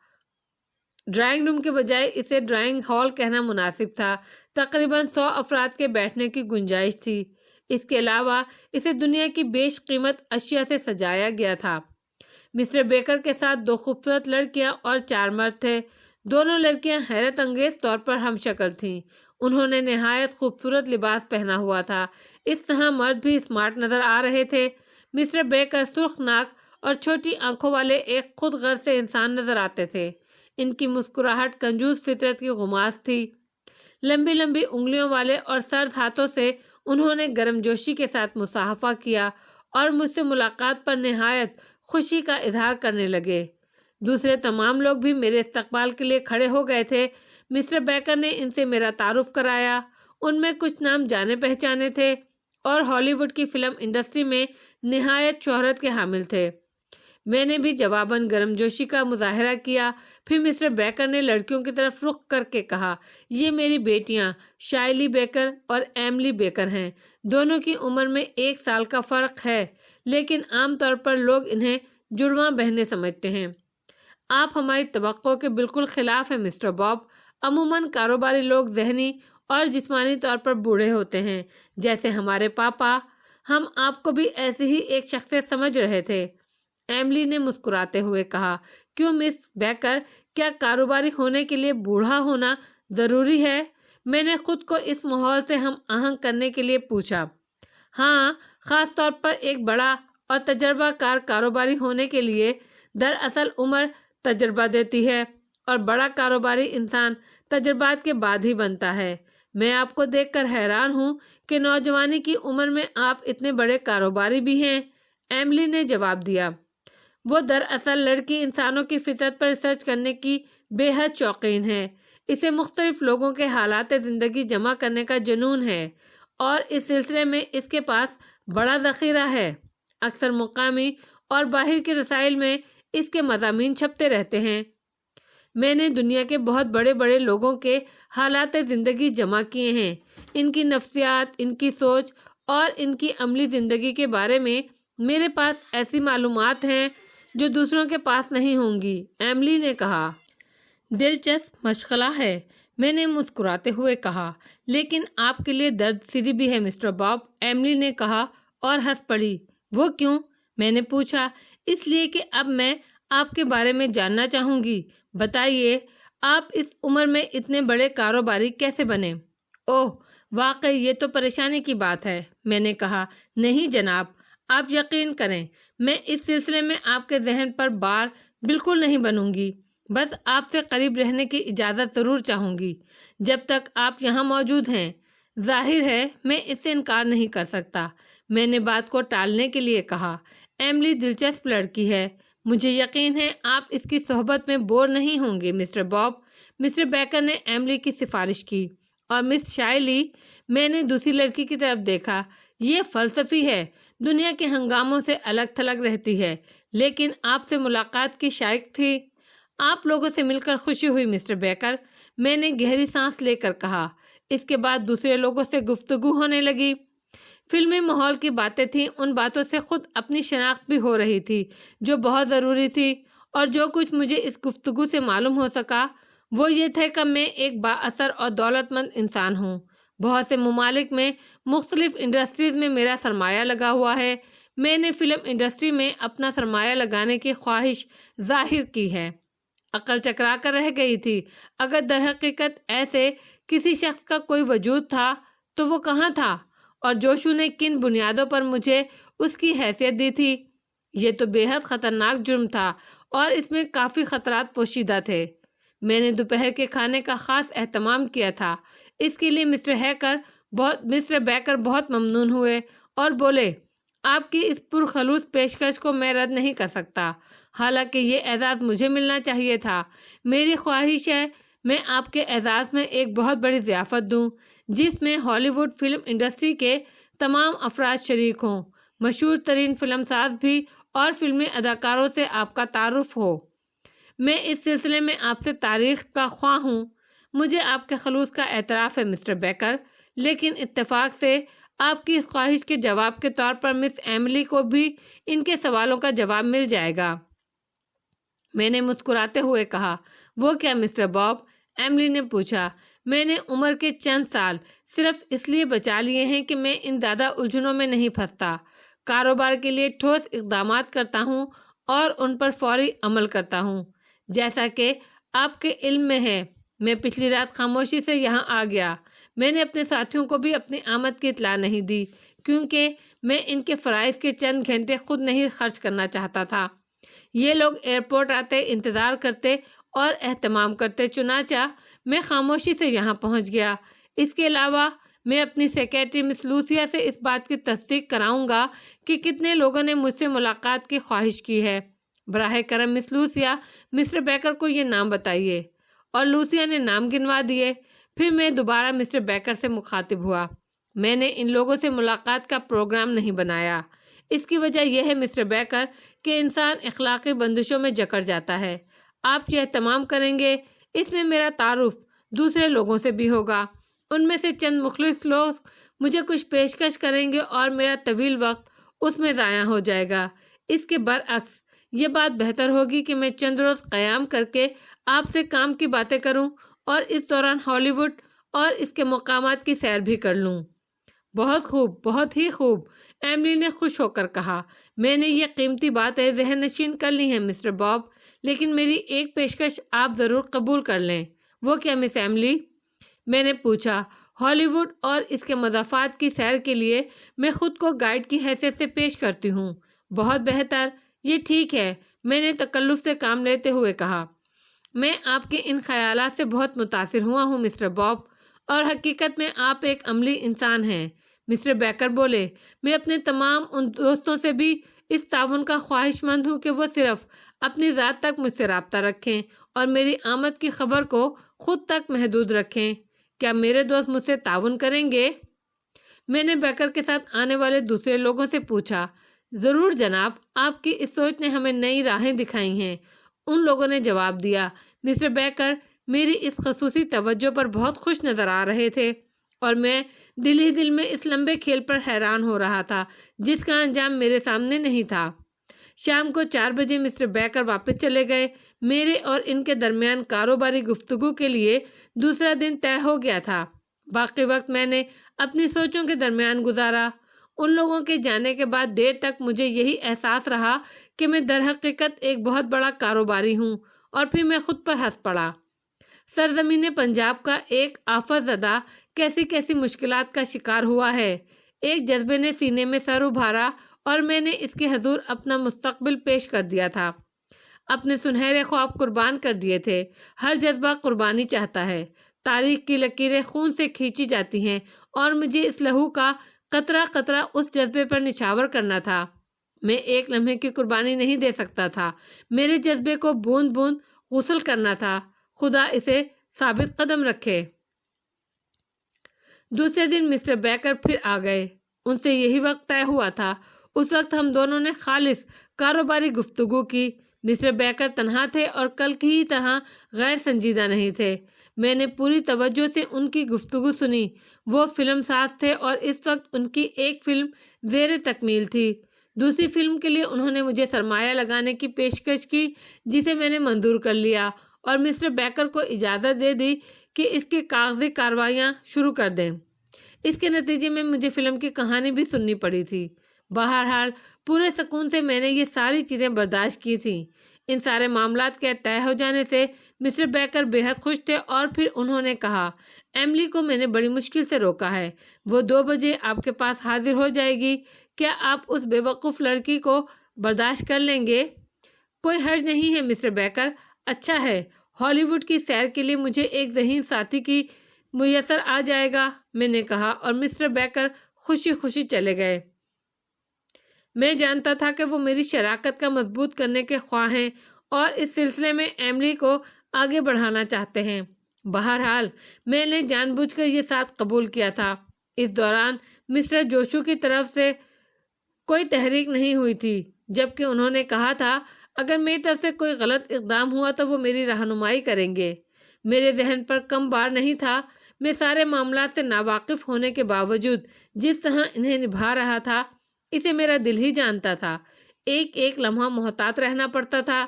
ڈرائنگ روم کے بجائے اسے ڈرائنگ ہال کہنا مناسب تھا۔ تقریباً 100 افراد کے بیٹھنے کی گنجائش تھی۔ اس کے علاوہ اسے دنیا کی بیش قیمت اشیاء سے سجایا گیا تھا۔ مسٹر بیکر کے ساتھ 2 خوبصورت لڑکیاں اور 4 مرد تھے۔ دونوں لڑکیاں حیرت انگیز طور پر ہم شکل تھیں۔ انہوں نے نہایت خوبصورت لباس پہنا ہوا تھا۔ اس طرح مرد بھی اسمارٹ نظر آ رہے تھے۔ مسٹر بیکر سرخ ناک اور چھوٹی آنکھوں والے ایک خود غرض سے انسان نظر آتے تھے۔ ان کی مسکراہٹ کنجوس فطرت کی غماس تھی۔ لمبی لمبی انگلیوں والے اور سرد ہاتھوں سے انہوں نے گرم جوشی کے ساتھ مصافحہ کیا اور مجھ سے ملاقات پر نہایت خوشی کا اظہار کرنے لگے۔ دوسرے تمام لوگ بھی میرے استقبال کے لیے کھڑے ہو گئے تھے۔ مسٹر بیکر نے ان سے میرا تعارف کرایا۔ ان میں کچھ نام جانے پہچانے تھے اور ہالی ووڈ کی فلم انڈسٹری میں نہایت شہرت کے حامل تھے۔ میں نے بھی جواباً گرم جوشی کا مظاہرہ کیا۔ پھر مسٹر بیکر نے لڑکیوں کی طرف رخ کر کے کہا، یہ میری بیٹیاں شائلی بیکر اور ایملی بیکر ہیں۔ دونوں کی عمر میں 1 سال کا فرق ہے، لیکن عام طور پر لوگ انہیں جڑواں بہنیں سمجھتے ہیں۔ آپ ہماری توقع کے بالکل خلاف ہیں مسٹر باب۔ عموماً کاروباری لوگ ذہنی اور جسمانی طور پر بوڑھے ہوتے ہیں، جیسے ہمارے پاپا۔ ہم آپ کو بھی ایسی ہی ایک شخصیت سمجھ رہے تھے۔ ایملی نے مسکراتے ہوئے کہا، کیوں مس بیکر، کیا کاروباری ہونے کے لیے بوڑھا ہونا ضروری ہے؟ میں نے خود کو اس ماحول سے ہم آہنگ کرنے کے لیے پوچھا۔ ہاں، خاص طور پر ایک بڑا اور تجربہ کار کاروباری ہونے کے لیے دراصل عمر تجربہ دیتی ہے، اور بڑا کاروباری انسان تجربات کے بعد ہی بنتا ہے۔ میں آپ کو دیکھ کر حیران ہوں کہ نوجوانی کی عمر میں آپ اتنے بڑے کاروباری بھی ہیں، ایملی نے جواب دیا۔ وہ دراصل لڑکی انسانوں کی فطرت پر ریسرچ کرنے کی بے حد شوقین ہے۔ اسے مختلف لوگوں کے حالات زندگی جمع کرنے کا جنون ہے اور اس سلسلے میں اس کے پاس بڑا ذخیرہ ہے۔ اکثر مقامی اور باہر کے رسائل میں اس کے مضامین چھپتے رہتے ہیں۔ میں نے دنیا کے بہت بڑے بڑے لوگوں کے حالات زندگی جمع کیے ہیں، ان کی نفسیات، ان کی سوچ اور ان کی عملی زندگی کے بارے میں میرے پاس ایسی معلومات ہیں جو دوسروں کے پاس نہیں ہوں گی، ایملی نے کہا۔ دلچسپ مشغلہ ہے، میں نے مسکراتے ہوئے کہا، لیکن آپ کے لیے درد سری بھی ہے مسٹر باب، ایملی نے کہا اور ہنس پڑی۔ وہ کیوں؟ میں نے پوچھا۔ اس لیے کہ اب میں آپ کے بارے میں جاننا چاہوں گی۔ بتائیے، آپ اس عمر میں اتنے بڑے کاروباری کیسے بنے؟ اوہ واقعی یہ تو پریشانی کی بات ہے، میں نے کہا۔ نہیں جناب، آپ یقین کریں، میں اس سلسلے میں آپ کے ذہن پر بار بالکل نہیں بنوں گی، بس آپ سے قریب رہنے کی اجازت ضرور چاہوں گی جب تک آپ یہاں موجود ہیں۔ ظاہر ہے میں اس سے انکار نہیں کر سکتا، میں نے بات کو ٹالنے کے لیے کہا۔ ایملی دلچسپ لڑکی ہے، مجھے یقین ہے آپ اس کی صحبت میں بور نہیں ہوں گے مسٹر باب۔ مسٹر بیکر نے ایملی کی سفارش کی۔ اور مس شائلی، میں نے دوسری لڑکی کی طرف دیکھا، یہ فلسفی ہے، دنیا کے ہنگاموں سے الگ تھلگ رہتی ہے، لیکن آپ سے ملاقات کی شائق تھی۔ آپ لوگوں سے مل کر خوشی ہوئی مسٹر بیکر، میں نے گہری سانس لے کر کہا۔ اس کے بعد دوسرے لوگوں سے گفتگو ہونے لگی۔ فلمی ماحول کی باتیں تھیں، ان باتوں سے خود اپنی شناخت بھی ہو رہی تھی جو بہت ضروری تھی، اور جو کچھ مجھے اس گفتگو سے معلوم ہو سکا وہ یہ تھے کہ میں ایک با اثر اور دولت مند انسان ہوں۔ بہت سے ممالک میں مختلف انڈسٹریز میں میرا سرمایہ لگا ہوا ہے۔ میں نے فلم انڈسٹری میں اپنا سرمایہ لگانے کی خواہش ظاہر کی ہے۔ عقل چکرا کر رہ گئی تھی۔ اگر در حقیقت ایسے کسی شخص کا کوئی وجود تھا تو وہ کہاں تھا، اور جوشو نے کن بنیادوں پر مجھے اس کی حیثیت دی تھی؟ یہ تو بے حد خطرناک جرم تھا، اور اس میں کافی خطرات پوشیدہ تھے۔ میں نے دوپہر کے کھانے کا خاص اہتمام کیا تھا، اس کے لیے مسٹر بیکر بہت ممنون ہوئے اور بولے، آپ کی اس پرخلوص پیشکش کو میں رد نہیں کر سکتا، حالانکہ یہ اعزاز مجھے ملنا چاہیے تھا۔ میری خواہش ہے میں آپ کے اعزاز میں ایک بہت بڑی ضیافت دوں، جس میں ہالی ووڈ فلم انڈسٹری کے تمام افراد شریک ہوں، مشہور ترین فلم ساز بھی، اور فلمی اداکاروں سے آپ کا تعارف ہو۔ میں اس سلسلے میں آپ سے تعریف کا خواہ ہوں۔ مجھے آپ کے خلوص کا اعتراف ہے مسٹر بیکر، لیکن اتفاق سے آپ کی اس خواہش کے جواب کے طور پر مس ایملی کو بھی ان کے سوالوں کا جواب مل جائے گا۔ میں نے مسکراتے ہوئے کہا۔ وہ کیا مسٹر باب؟ ایملی نے پوچھا۔ میں نے عمر کے چند سال صرف اس لیے بچا لیے ہیں کہ میں ان زیادہ الجھنوں میں نہیں پھنستا۔ کاروبار کے لیے ٹھوس اقدامات کرتا ہوں اور ان پر فوری عمل کرتا ہوں۔ جیسا کہ آپ کے علم میں ہے، میں پچھلی رات خاموشی سے یہاں آ گیا۔ میں نے اپنے ساتھیوں کو بھی اپنی آمد کی اطلاع نہیں دی، کیونکہ میں ان کے فرائض کے چند گھنٹے خود نہیں خرچ کرنا چاہتا تھا۔ یہ لوگ ایئرپورٹ آتے، انتظار کرتے اور اہتمام کرتے، چنانچہ میں خاموشی سے یہاں پہنچ گیا۔ اس کے علاوہ میں اپنی سیکریٹری مس لوسیا سے اس بات کی تصدیق کراؤں گا کہ کتنے لوگوں نے مجھ سے ملاقات کی خواہش کی ہے۔ براہ کرم مس لوسیا، مسٹر بیکر کو یہ نام بتائیے۔ اور لوسیا نے نام گنوا دیے۔ پھر میں دوبارہ مسٹر بیکر سے مخاطب ہوا۔ میں نے ان لوگوں سے ملاقات کا پروگرام نہیں بنایا۔ اس کی وجہ یہ ہے مسٹر بیکر کہ انسان اخلاقی بندشوں میں جکڑ جاتا ہے۔ آپ یہ اہتمام کریں گے، اس میں میرا تعارف دوسرے لوگوں سے بھی ہوگا۔ ان میں سے چند مخلص لوگ مجھے کچھ پیشکش کریں گے اور میرا طویل وقت اس میں ضائع ہو جائے گا۔ اس کے برعکس یہ بات بہتر ہوگی کہ میں چند روز قیام کر کے آپ سے کام کی باتیں کروں اور اس دوران ہالی ووڈ اور اس کے مقامات کی سیر بھی کر لوں۔ بہت خوب، بہت ہی خوب، ایملی نے خوش ہو کر کہا۔ میں نے یہ قیمتی باتیں ذہن نشین کر لی ہیں مسٹر باب، لیکن میری ایک پیشکش آپ ضرور قبول کر لیں۔ وہ کیا مس ایملی؟ میں نے پوچھا۔ ہالی ووڈ اور اس کے مضافات کی سیر کے لیے میں خود کو گائیڈ کی حیثیت سے پیش کرتی ہوں۔ بہت بہتر، یہ ٹھیک ہے، میں نے تکلف سے کام لیتے ہوئے کہا۔ میں آپ کے ان خیالات سے بہت متاثر ہوا ہوں مسٹر باب، اور حقیقت میں آپ ایک عملی انسان ہیں۔ مسٹر بیکر بولے۔ میں اپنے تمام ان دوستوں سے بھی اس تعاون کا خواہش مند ہوں کہ وہ صرف اپنی ذات تک مجھ سے رابطہ رکھیں اور میری آمد کی خبر کو خود تک محدود رکھیں۔ کیا میرے دوست مجھ سے تعاون کریں گے؟ میں نے بیکر کے ساتھ آنے والے دوسرے لوگوں سے پوچھا۔ ضرور جناب، آپ کی اس سوچ نے ہمیں نئی راہیں دکھائی ہیں، ان لوگوں نے جواب دیا۔ مسٹر بیکر میری اس خصوصی توجہ پر بہت خوش نظر آ رہے تھے، اور میں دل ہی دل میں اس لمبے کھیل پر حیران ہو رہا تھا جس کا انجام میرے سامنے نہیں تھا۔ شام کو 4 بجے مسٹر بیکر واپس چلے گئے۔ میرے اور ان کے درمیان کاروباری گفتگو کے لیے دوسرا دن طے ہو گیا تھا۔ باقی وقت میں نے اپنی سوچوں کے درمیان گزارا۔ ان لوگوں کے جانے کے بعد دیر تک مجھے یہی احساس رہا کہ میں در حقیقت ایک بہت بڑا کاروباری ہوں، اور پھر میں خود پر ہنس پڑا۔ سرزمین پنجاب کا ایک آفت زدہ کیسی کیسی مشکلات کا شکار ہوا ہے۔ ایک جذبے نے سینے میں سر ابھارا اور میں نے اس کے حضور اپنا مستقبل پیش کر دیا تھا۔ اپنے سنہرے خواب قربان کر دیے تھے۔ ہر جذبہ قربانی چاہتا ہے۔ تاریخ کی لکیریں خون سے کھینچی جاتی ہیں اور مجھے اس لہو کا قطرہ قطرہ اس جذبے پر نچھاور کرنا تھا۔ میں ایک لمحے کی قربانی نہیں دے سکتا تھا۔ میرے جذبے کو بوند بوند غسل کرنا تھا۔ خدا اسے ثابت قدم رکھے۔ دوسرے دن مسٹر بیکر پھر آ گئے۔ ان سے یہی وقت طے ہوا تھا۔ اس وقت ہم دونوں نے خالص کاروباری گفتگو کی۔ مسٹر بیکر تنہا تھے اور کل کی ہی طرح غیر سنجیدہ نہیں تھے۔ میں نے پوری توجہ سے ان کی گفتگو سنی۔ وہ فلم ساز تھے اور اس وقت ان کی ایک فلم زیر تکمیل تھی۔ دوسری فلم کے لیے انہوں نے مجھے سرمایہ لگانے کی پیشکش کی، جسے میں نے منظور کر لیا اور مسٹر بیکر کو اجازت دے دی کہ اس کی کاغذی کارروائیاں شروع کر دیں۔ اس کے نتیجے میں مجھے فلم کی کہانی بھی سننی پڑی تھی۔ بہرحال پورے سکون سے میں نے یہ ساری چیزیں برداشت کی تھیں۔ ان سارے معاملات کے طے ہو جانے سے مسٹر بیکر بے حد خوش تھے اور پھر انہوں نے کہا، ایملی کو میں نے بڑی مشکل سے روکا ہے۔ وہ 2 بجے آپ کے پاس حاضر ہو جائے گی۔ کیا آپ اس بے وقوف لڑکی کو برداشت کر لیں گے؟ کوئی حرج نہیں ہے مسٹر بیکر۔ اچھا ہے، ہالی ووڈ کی سیر کے لیے مجھے ایک ذہین ساتھی کی میسر آ جائے گا، میں نے کہا اور مسٹر بیکر خوشی خوشی چلے گئے۔ میں جانتا تھا کہ وہ میری شراکت کا مضبوط کرنے کے خواہاں ہیں اور اس سلسلے میں ایملی کو آگے بڑھانا چاہتے ہیں۔ بہرحال میں نے جان بوجھ کر یہ ساتھ قبول کیا تھا۔ اس دوران مسٹر جوشو کی طرف سے کوئی تحریک نہیں ہوئی تھی، جبکہ انہوں نے کہا تھا اگر میری طرف سے کوئی غلط اقدام ہوا تو وہ میری رہنمائی کریں گے۔ میرے ذہن پر کم بار نہیں تھا۔ میں سارے معاملات سے ناواقف ہونے کے باوجود جس طرح انہیں نبھا رہا تھا اسے میرا دل ہی جانتا تھا۔ ایک ایک لمحہ محتاط رہنا پڑتا تھا۔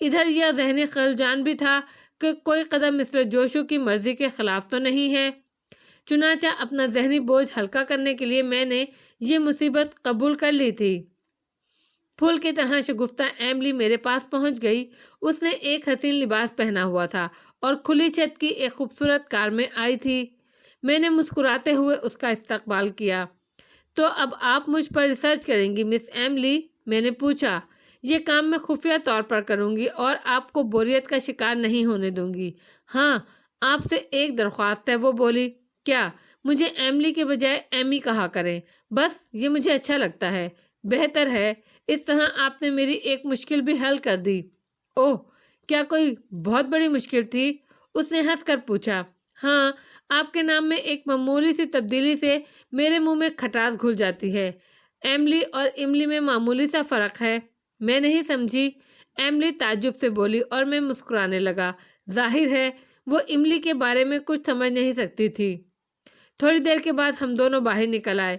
ادھر یہ ذہنی خلجان بھی تھا کہ کوئی قدم مسٹر جوشو کی مرضی کے خلاف تو نہیں ہے۔ چنانچہ اپنا ذہنی بوجھ ہلکا کرنے کے لیے میں نے یہ مصیبت قبول کر لی تھی۔ پھول کی طرح شگفتہ ایملی میرے پاس پہنچ گئی۔ اس نے ایک حسین لباس پہنا ہوا تھا اور کھلی چھت کی ایک خوبصورت کار میں آئی تھی۔ میں نے مسکراتے ہوئے اس کا استقبال کیا۔ تو اب آپ مجھ پر ریسرچ کریں گی مس ایملی؟ میں نے پوچھا۔ یہ کام میں خفیہ طور پر کروں گی اور آپ کو بوریت کا شکار نہیں ہونے دوں گی۔ ہاں، آپ سے ایک درخواست ہے، وہ بولی۔ کیا؟ مجھے ایملی کے بجائے ایمی کہا کریں، بس یہ مجھے اچھا لگتا ہے۔ بہتر ہے، اس طرح آپ نے میری ایک مشکل بھی حل کر دی۔ اوہ، کیا کوئی بہت بڑی مشکل تھی؟ اس نے ہنس کر پوچھا۔ ہاں، آپ کے نام میں ایک معمولی سی تبدیلی سے میرے منہ میں کھٹاس گھل جاتی ہے۔ ایملی اور املی میں معمولی سا فرق ہے۔ میں نہیں سمجھی، ایملی تعجب سے بولی اور میں مسکرانے لگا۔ ظاہر ہے وہ املی کے بارے میں کچھ سمجھ نہیں سکتی تھی۔ تھوڑی دیر کے بعد ہم دونوں باہر نکل آئے۔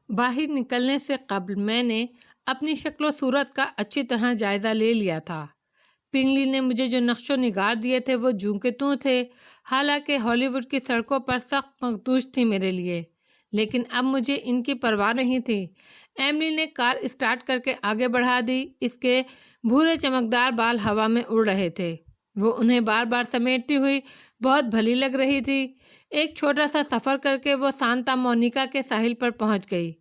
باہر نکلنے سے قبل میں نے اپنی شکل و صورت کا اچھی طرح جائزہ لے لیا تھا۔ پنگلی نے مجھے جو نقش و نگار دیے تھے وہ جوں کے توں تھے، حالانکہ ہالی ووڈ کی سڑکوں پر سخت مخدوش تھی میرے لیے، لیکن اب مجھے ان کی پرواہ نہیں تھی۔ ایملی نے کار اسٹارٹ کر کے آگے بڑھا دی۔ اس کے بھورے چمکدار بال ہوا میں اڑ رہے تھے۔ وہ انہیں بار بار سمیٹتی ہوئی بہت بھلی لگ رہی تھی۔ ایک چھوٹا سا سفر کر کے وہ سانتا مونیکا کے ساحل پر پہنچ گئی۔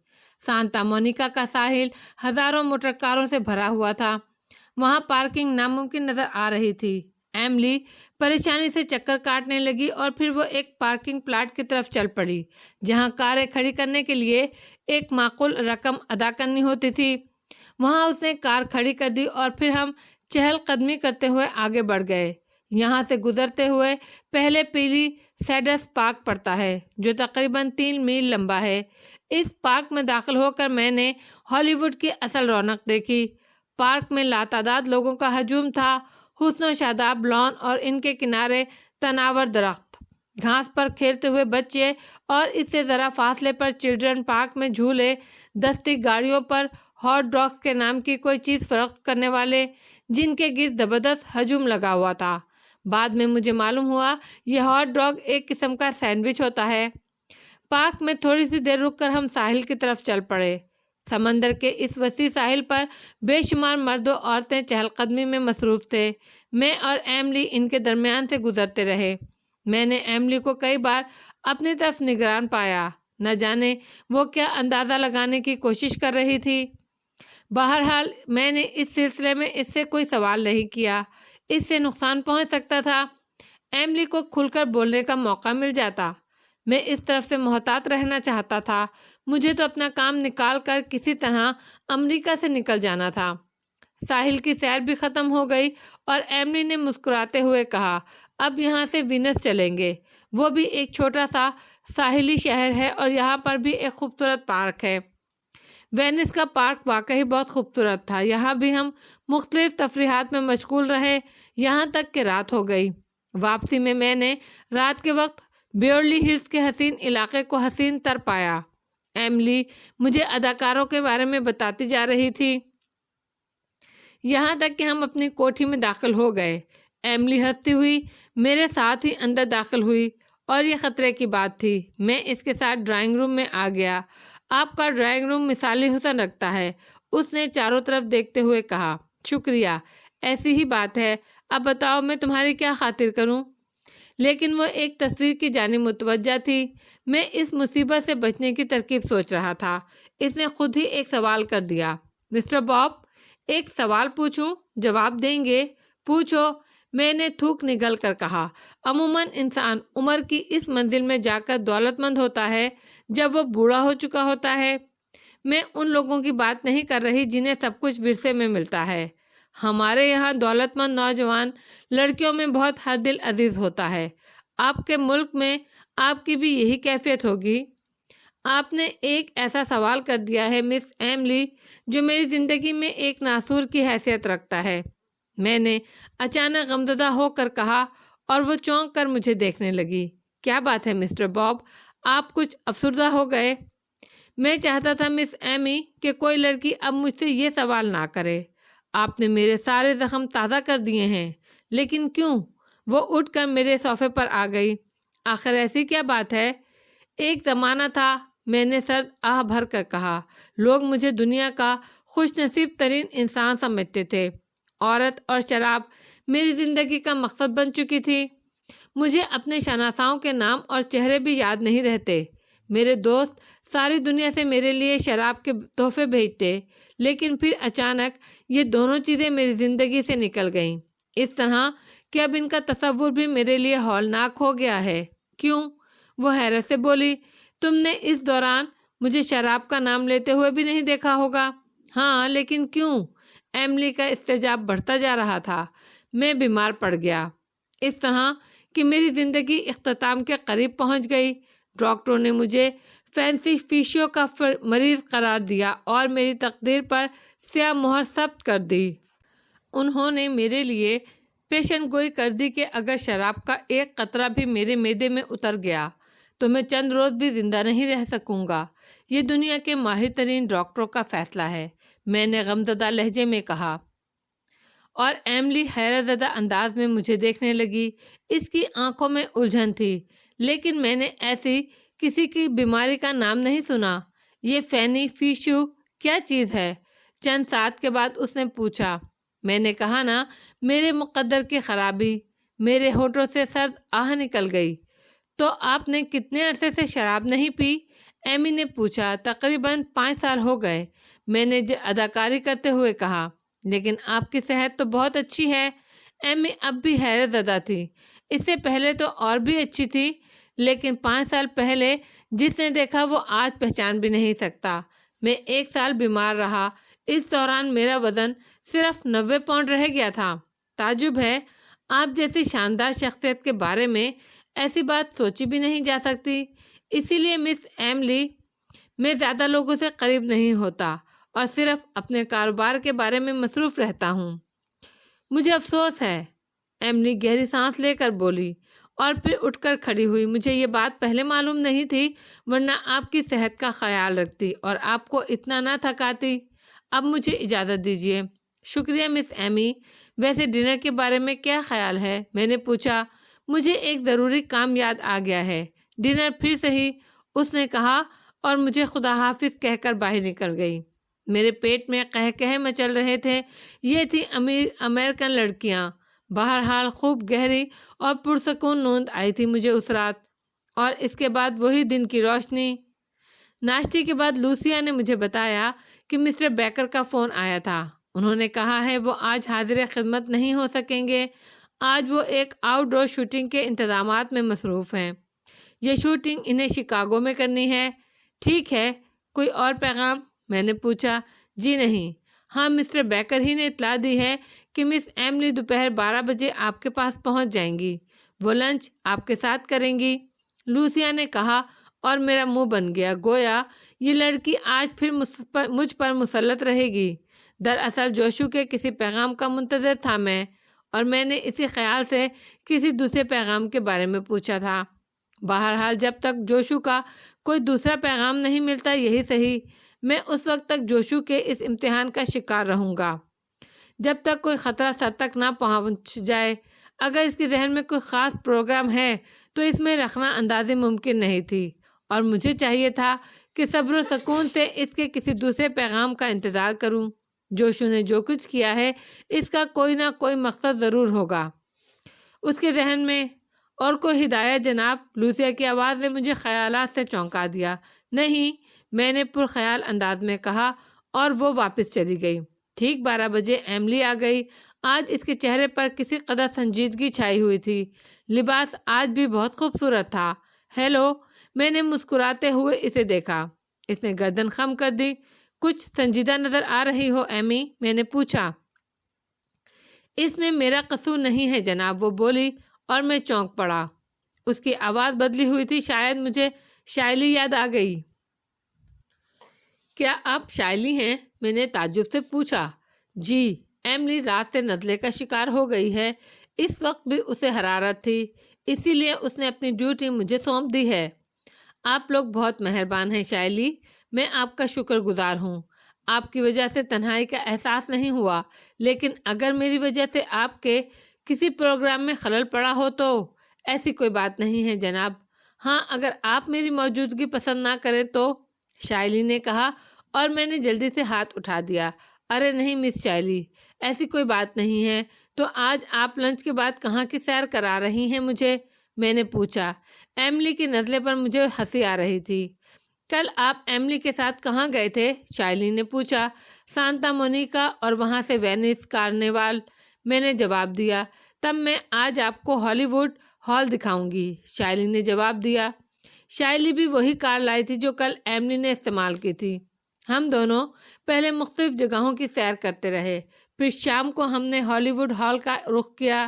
سانتا مونیکا کا ساحل ہزاروں موٹر کاروں سے بھرا ہوا تھا۔ وہاں پارکنگ ناممکن نظر آ رہی تھی۔ ایملی پریشانی سے چکر کاٹنے لگی اور پھر وہ ایک پارکنگ پلاٹ کی طرف چل پڑی جہاں کاریں کھڑی کرنے کے لیے ایک معقول رقم ادا کرنی ہوتی تھی۔ وہاں اس نے کار کھڑی کر دی اور پھر ہم چہل قدمی کرتے ہوئے آگے بڑھ گئے۔ یہاں سے گزرتے ہوئے پہلے پیلی سیڈرس پارک پڑتا ہے جو تقریباً 3 میل لمبا ہے۔ اس پارک میں داخل ہو کر میں نے ہالی ووڈ کی اصل رونق دیکھی۔ پارک میں لاتعداد لوگوں کا ہجوم تھا۔ حسن و شاداب لان اور ان کے کنارے تناور درخت، گھاس پر کھیلتے ہوئے بچے اور اس سے ذرا فاصلے پر چلڈرن پارک میں جھولے، دستی گاڑیوں پر ہاٹ ڈاگس کے نام کی کوئی چیز فروخت کرنے والے جن کے گرد زبردست ہجوم لگا ہوا تھا۔ بعد میں مجھے معلوم ہوا یہ ہاٹ ڈاگ ایک قسم کا سینڈوچ ہوتا ہے۔ پارک میں تھوڑی سی دیر رک کر ہم ساحل کی طرف چل پڑے۔ سمندر کے اس وسیع ساحل پر بے شمار مرد و عورتیں چہل قدمی میں مصروف تھے۔ میں اور ایملی ان کے درمیان سے گزرتے رہے۔ میں نے ایملی کو کئی بار اپنی طرف نگران پایا، نہ جانے وہ کیا اندازہ لگانے کی کوشش کر رہی تھی۔ بہرحال میں نے اس سلسلے میں اس سے کوئی سوال نہیں کیا، اس سے نقصان پہنچ سکتا تھا۔ ایملی کو کھل کر بولنے کا موقع مل جاتا۔ میں اس طرف سے محتاط رہنا چاہتا تھا۔ مجھے تو اپنا کام نکال کر کسی طرح امریکہ سے نکل جانا تھا۔ ساحل کی سیر بھی ختم ہو گئی اور ایملی نے مسکراتے ہوئے کہا، اب یہاں سے وینس چلیں گے۔ وہ بھی ایک چھوٹا سا ساحلی شہر ہے اور یہاں پر بھی ایک خوبصورت پارک ہے۔ وینس کا پارک واقعی بہت خوبصورت تھا۔ یہاں بھی ہم مختلف تفریحات میں مشغول رہے، یہاں تک کہ رات ہو گئی۔ واپسی میں نے رات کے وقت بیورلی ہلز کے حسین علاقے کو حسین تر پایا۔ ایملی مجھے اداکاروں کے بارے میں بتاتی جا رہی تھی، یہاں تک کہ ہم اپنی کوٹھی میں داخل ہو گئے۔ ایملی ہنستی ہوئی میرے ساتھ ہی اندر داخل ہوئی اور یہ خطرے کی بات تھی۔ میں اس کے ساتھ ڈرائنگ روم میں آ گیا۔ آپ کا ڈرائنگ روم مثالی حسن رکھتا ہے، اس نے چاروں طرف دیکھتے ہوئے کہا۔ شکریہ، ایسی ہی بات ہے۔ اب بتاؤ میں تمہاری کیا خاطر کروں؟ لیکن وہ ایک تصویر کی جانب متوجہ تھی۔ میں اس مصیبت سے بچنے کی ترکیب سوچ رہا تھا۔ اس نے خود ہی ایک سوال کر دیا۔ مسٹر باب، ایک سوال پوچھوں؟ جواب دیں گے؟ پوچھو، میں نے تھوک نگل کر کہا۔ عموماً انسان عمر کی اس منزل میں جا کر دولت مند ہوتا ہے جب وہ بوڑھا ہو چکا ہوتا ہے۔ میں ان لوگوں کی بات نہیں کر رہی جنہیں سب کچھ ورثے میں ملتا ہے۔ ہمارے یہاں دولت مند نوجوان لڑکیوں میں بہت ہر دل عزیز ہوتا ہے۔ آپ کے ملک میں آپ کی بھی یہی کیفیت ہوگی۔ آپ نے ایک ایسا سوال کر دیا ہے مس ایملی جو میری زندگی میں ایک ناسور کی حیثیت رکھتا ہے، میں نے اچانک غمزدہ ہو کر کہا اور وہ چونک کر مجھے دیکھنے لگی۔ کیا بات ہے مسٹر باب، آپ کچھ افسردہ ہو گئے؟ میں چاہتا تھا مس ایمی کہ کوئی لڑکی اب مجھ سے یہ سوال نہ کرے۔ آپ نے میرے سارے زخم تازہ کر دیے ہیں۔ لیکن کیوں؟ وہ اٹھ کر میرے صوفے پر آ گئی۔ آخر ایسی کیا بات ہے؟ ایک زمانہ تھا، میں نے سرد آہ بھر کر کہا، لوگ مجھے دنیا کا خوش نصیب ترین انسان سمجھتے تھے۔ عورت اور شراب میری زندگی کا مقصد بن چکی تھی۔ مجھے اپنے شناساؤں کے نام اور چہرے بھی یاد نہیں رہتے۔ میرے دوست ساری دنیا سے میرے لیے شراب کے تحفے بھیجتے، لیکن پھر اچانک یہ دونوں چیزیں میری زندگی سے نکل گئیں، اس طرح کہ اب ان کا تصور بھی میرے لیے ہولناک ہو گیا ہے۔ کیوں؟ وہ حیرت سے بولی، تم نے اس دوران مجھے شراب کا نام لیتے ہوئے بھی نہیں دیکھا ہوگا۔ ہاں، لیکن کیوں؟ ایملی کا استجاب بڑھتا جا رہا تھا۔ میں بیمار پڑ گیا، اس طرح کہ میری زندگی اختتام کے قریب پہنچ گئی۔ ڈاکٹروں نے مجھے فینسی فیشیو کا مریض قرار دیا اور میری تقدیر پر سیاہ مہر ثبت کر دی۔ انہوں نے میرے لیے پیشن گوئی کر دی کہ اگر شراب کا ایک قطرہ بھی میرے معدے میں اتر گیا تو میں چند روز بھی زندہ نہیں رہ سکوں گا۔ یہ دنیا کے ماہر ترین ڈاکٹروں کا فیصلہ ہے، میں نے غمزدہ لہجے میں کہا، اور ایملی حیرت زدہ انداز میں مجھے دیکھنے لگی۔ اس کی آنکھوں میں الجھن تھی۔ لیکن میں نے ایسی کسی کی بیماری کا نام نہیں سنا۔ یہ فینی فیشو کیا چیز ہے؟ چند ساتھ کے بعد اس نے پوچھا۔ میں نے کہا نا، میرے مقدر کی خرابی۔ میرے ہونٹوں سے سرد آہ نکل گئی۔ تو آپ نے کتنے عرصے سے شراب نہیں پی؟ ایمی نے پوچھا۔ تقریباً 5 سال ہو گئے، میں نے اداکاری کرتے ہوئے کہا۔ لیکن آپ کی صحت تو بہت اچھی ہے۔ ایمی اب بھی حیرت زدہ تھی۔ اس سے پہلے تو اور بھی اچھی تھی، لیکن 5 سال پہلے جس نے دیکھا وہ آج پہچان بھی نہیں سکتا۔ میں 1 سال بیمار رہا، اس دوران میرا وزن صرف 90 پاؤنڈ رہ گیا تھا۔ تعجب ہے، آپ جیسی شاندار شخصیت کے بارے میں ایسی بات سوچی بھی نہیں جا سکتی۔ اسی لیے مس ایملی، میں زیادہ لوگوں سے قریب نہیں ہوتا اور صرف اپنے کاروبار کے بارے میں مصروف رہتا ہوں۔ مجھے افسوس ہے، ایملی گہری سانس لے کر بولی اور پھر اٹھ کر کھڑی ہوئی۔ مجھے یہ بات پہلے معلوم نہیں تھی، ورنہ آپ کی صحت کا خیال رکھتی اور آپ کو اتنا نہ تھکاتی۔ اب مجھے اجازت دیجیے۔ شکریہ مس ایمی، ویسے ڈنر کے بارے میں کیا خیال ہے؟ میں نے پوچھا۔ مجھے ایک ضروری کام یاد آ گیا ہے۔ ڈنر پھر صحیح، اس نے کہا اور مجھے خدا حافظ کہہ کر باہر نکل گئی۔ میرے پیٹ میں قہقہے مچل رہے تھے۔ یہ تھی امریکن لڑکیاں۔ بہرحال خوب گہری اور پرسکون نیند آئی تھی مجھے اس رات، اور اس کے بعد وہی دن کی روشنی۔ ناشتے کے بعد لوسیا نے مجھے بتایا کہ مسٹر بیکر کا فون آیا تھا۔ انہوں نے کہا ہے وہ آج حاضر خدمت نہیں ہو سکیں گے۔ آج وہ ایک آؤٹ ڈور شوٹنگ کے انتظامات میں مصروف ہیں۔ یہ شوٹنگ انہیں شکاگو میں کرنی ہے۔ ٹھیک ہے، کوئی اور پیغام؟ میں نے پوچھا۔ جی نہیں، ہاں مسٹر بیکر ہی نے اطلاع دی ہے کہ مس ایملی دوپہر 12 بجے آپ کے پاس پہنچ جائیں گی۔ وہ لنچ آپ کے ساتھ کریں گی، لوسیا نے کہا، اور میرا منہ بن گیا، گویا یہ لڑکی آج پھر مجھ پر مسلط رہے گی۔ دراصل جوشو کے کسی پیغام کا منتظر تھا میں، اور میں نے اسی خیال سے کسی دوسرے پیغام کے بارے میں پوچھا تھا۔ بہرحال جب تک جوشو کا کوئی دوسرا پیغام نہیں ملتا یہی صحیح، میں اس وقت تک جوشو کے اس امتحان کا شکار رہوں گا جب تک کوئی خطرہ سر تک نہ پہنچ جائے۔ اگر اس کے ذہن میں کوئی خاص پروگرام ہے تو اس میں رکھنا اندازی ممکن نہیں تھی، اور مجھے چاہیے تھا کہ صبر و سکون سے اس کے کسی دوسرے پیغام کا انتظار کروں۔ جوشو نے جو کچھ کیا ہے اس کا کوئی نہ کوئی مقصد ضرور ہوگا اس کے ذہن میں۔ اور کوئی ہدایت جناب؟ لوسیا کی آواز نے مجھے خیالات سے چونکا دیا۔ نہیں، میں نے پرخیال انداز میں کہا، اور وہ واپس چلی گئی۔ ٹھیک 12 بجے ایملی آ گئی۔ آج اس کے چہرے پر کسی قدر سنجیدگی چھائی ہوئی تھی۔ لباس آج بھی بہت خوبصورت تھا۔ ہیلو، میں نے مسکراتے ہوئے اسے دیکھا۔ اس نے گردن خم کر دی۔ کچھ سنجیدہ نظر آ رہی ہو ایمی؟ میں نے پوچھا۔ اس میں میرا قصور نہیں ہے جناب، وہ بولی، اور میں چونک پڑا۔ اس کی آواز بدلی ہوئی تھی۔ شاید مجھے شائلی یاد آ گئی۔ کیا آپ شائلی ہیں؟ میں نے تعجب سے پوچھا۔ جی، ایملی رات سے نزلے کا شکار ہو گئی ہے۔ اس وقت بھی اسے حرارت تھی، اسی لیے اس نے اپنی ڈیوٹی مجھے سونپ دی ہے۔ آپ لوگ بہت مہربان ہیں شائلی، میں آپ کا شکر گزار ہوں۔ آپ کی وجہ سے تنہائی کا احساس نہیں ہوا، لیکن اگر میری وجہ سے آپ کے کسی پروگرام میں خلل پڑا ہو تو ایسی کوئی بات نہیں ہے جناب۔ ہاں، اگر آپ میری موجودگی پسند نہ کریں تو، شائلی نے کہا، اور میں نے جلدی سے ہاتھ اٹھا دیا۔ ارے نہیں مس شائلی، ایسی کوئی بات نہیں ہے۔ تو آج آپ لنچ کے بعد کہاں کی سیر کرا رہی ہیں مجھے؟ میں نے پوچھا۔ ایملی کے نزلے پر مجھے ہنسی آ رہی تھی۔ کل آپ ایملی کے ساتھ کہاں گئے تھے؟ شائلی نے پوچھا۔ سانتا مونیکا اور وہاں سے وینس کارنیوال، میں نے جواب دیا۔ تب میں آج آپ کو ہالی ووڈ ہال دکھاؤں گی، شائلی نے جواب دیا۔ شائلی بھی وہی کار لائی تھی جو کل ایملی نے استعمال کی تھی۔ ہم دونوں پہلے مختلف جگہوں کی سیر کرتے رہے، پھر شام کو ہم نے ہالی ووڈ ہال کا رخ کیا۔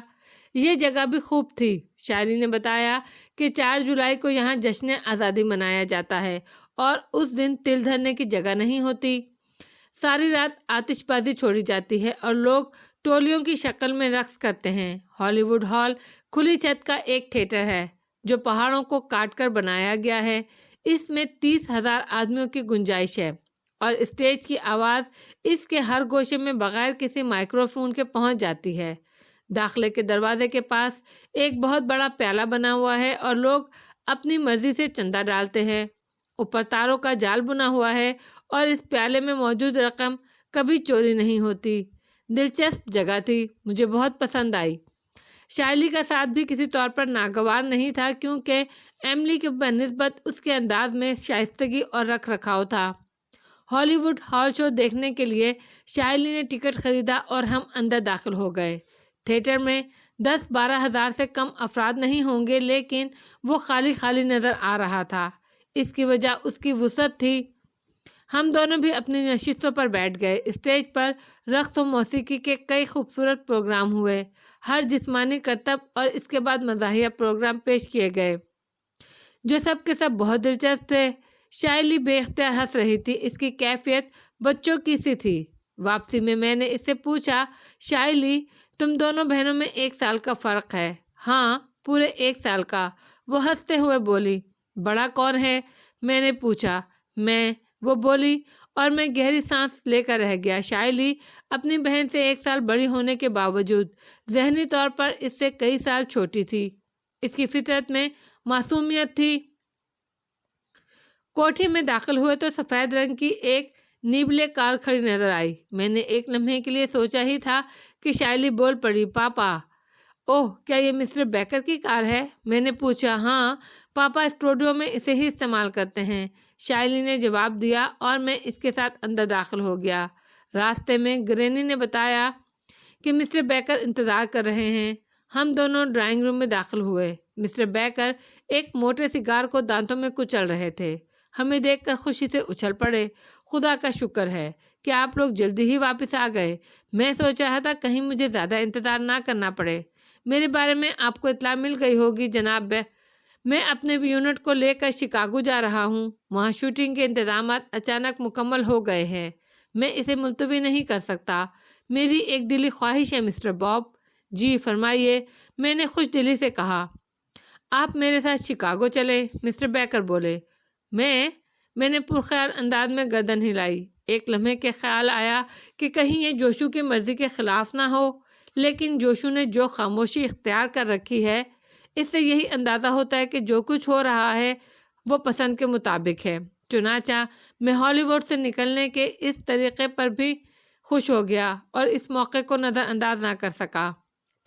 یہ جگہ بھی خوب تھی۔ شائلی نے بتایا کہ 4 جولائی کو یہاں جشن آزادی منایا جاتا ہے، اور اس دن تل دھرنے کی جگہ نہیں ہوتی۔ ساری رات آتش بازی چھوڑی جاتی ہے اور لوگ ٹولیوں کی شکل میں رقص کرتے ہیں۔ ہالی ووڈ ہال کھلی چھت کا ایک تھیٹر ہے جو پہاڑوں کو کاٹ کر بنایا گیا ہے۔ اس میں 30,000 آدمیوں کی گنجائش ہے، اور اسٹیج کی آواز اس کے ہر گوشے میں بغیر کسی مائکرو فون کے پہنچ جاتی ہے۔ داخلے کے دروازے کے پاس ایک بہت بڑا پیالہ بنا ہوا ہے اور لوگ اپنی مرضی سے چندہ ڈالتے ہیں۔ اوپر تاروں کا جال بنا ہوا ہے، اور اس پیالے میں موجود رقم کبھی چوری نہیں ہوتی۔ دلچسپ جگہ تھی، مجھے بہت پسند آئی۔ شائلی کا ساتھ بھی کسی طور پر ناگوار نہیں تھا، کیونکہ ایملی کے بنسبت اس کے انداز میں شائستگی اور رکھ رکھاؤ تھا۔ ہالی ووڈ ہال شو دیکھنے کے لیے شائلی نے ٹکٹ خریدا اور ہم اندر داخل ہو گئے۔ تھیٹر میں 10-12 ہزار سے کم افراد نہیں ہوں گے، لیکن وہ خالی خالی نظر آ رہا تھا۔ اس کی وجہ اس کی وسعت تھی۔ ہم دونوں بھی اپنی نشستوں پر بیٹھ گئے۔ اسٹیج پر رقص و موسیقی کے کئی خوبصورت پروگرام ہوئے۔ ہر جسمانی کرتب اور اس کے بعد مزاحیہ پروگرام پیش کیے گئے جو سب کے سب بہت دلچسپ تھے۔ شائلی بے اختیار ہنس رہی تھی، اس کی کیفیت بچوں کی سی تھی۔ واپسی میں نے اس سے پوچھا، شائلی، تم دونوں بہنوں میں 1 سال کا فرق ہے؟ ہاں، پورے 1 سال کا، وہ ہنستے ہوئے بولی۔ بڑا کون ہے؟ میں نے پوچھا۔ میں، وہ بولی، اور میں گہری سانس لے کر رہ گیا۔ شائلی اپنی بہن سے 1 سال بڑی ہونے کے باوجود ذہنی طور پر اس سے کئی سال چھوٹی تھی۔ اس کی فطرت میں معصومیت تھی۔ کوٹھی میں داخل ہوئے تو سفید رنگ کی ایک نیبلے کار کھڑی نظر آئی۔ میں نے ایک لمحے کے لیے سوچا ہی تھا کہ شائلی بول پڑی، پاپا۔ اوہ، کیا یہ مسٹر بیکر کی کار ہے؟ میں نے پوچھا۔ ہاں، پاپا اسٹوڈیو میں اسے ہی استعمال کرتے ہیں، شائلی نے جواب دیا اور میں اس کے ساتھ اندر داخل ہو گیا۔ راستے میں گرینی نے بتایا کہ مسٹر بیکر انتظار کر رہے ہیں۔ ہم دونوں ڈرائنگ روم میں داخل ہوئے۔ مسٹر بیکر ایک موٹے سگار کو دانتوں میں کچل رہے تھے۔ ہمیں دیکھ کر خوشی سے اچھل پڑے۔ خدا کا شکر ہے کہ آپ لوگ جلدی ہی واپس آ گئے۔ میں سوچ رہا تھا کہیں مجھے زیادہ انتظار نہ کرنا پڑے۔ میرے بارے میں آپ کو اطلاع مل گئی ہوگی جناب۔ میں اپنے یونٹ کو لے کر شکاگو جا رہا ہوں۔ وہاں شوٹنگ کے انتظامات اچانک مکمل ہو گئے ہیں۔ میں اسے ملتوی نہیں کر سکتا۔ میری ایک دلی خواہش ہے مسٹر باب۔ جی فرمائیے، میں نے خوش دلی سے کہا۔ آپ میرے ساتھ شکاگو چلیں، مسٹر بیکر بولے۔ میں نے پرخیال انداز میں گردن ہلائی۔ ایک لمحے کے خیال آیا کہ کہیں یہ جوشو کی مرضی کے خلاف نہ ہو، لیکن جوشو نے جو خاموشی اختیار کر رکھی ہے، اس سے یہی اندازہ ہوتا ہے کہ جو کچھ ہو رہا ہے وہ پسند کے مطابق ہے۔ چنانچہ میں ہالی ووڈ سے نکلنے کے اس طریقے پر بھی خوش ہو گیا اور اس موقع کو نظر انداز نہ کر سکا۔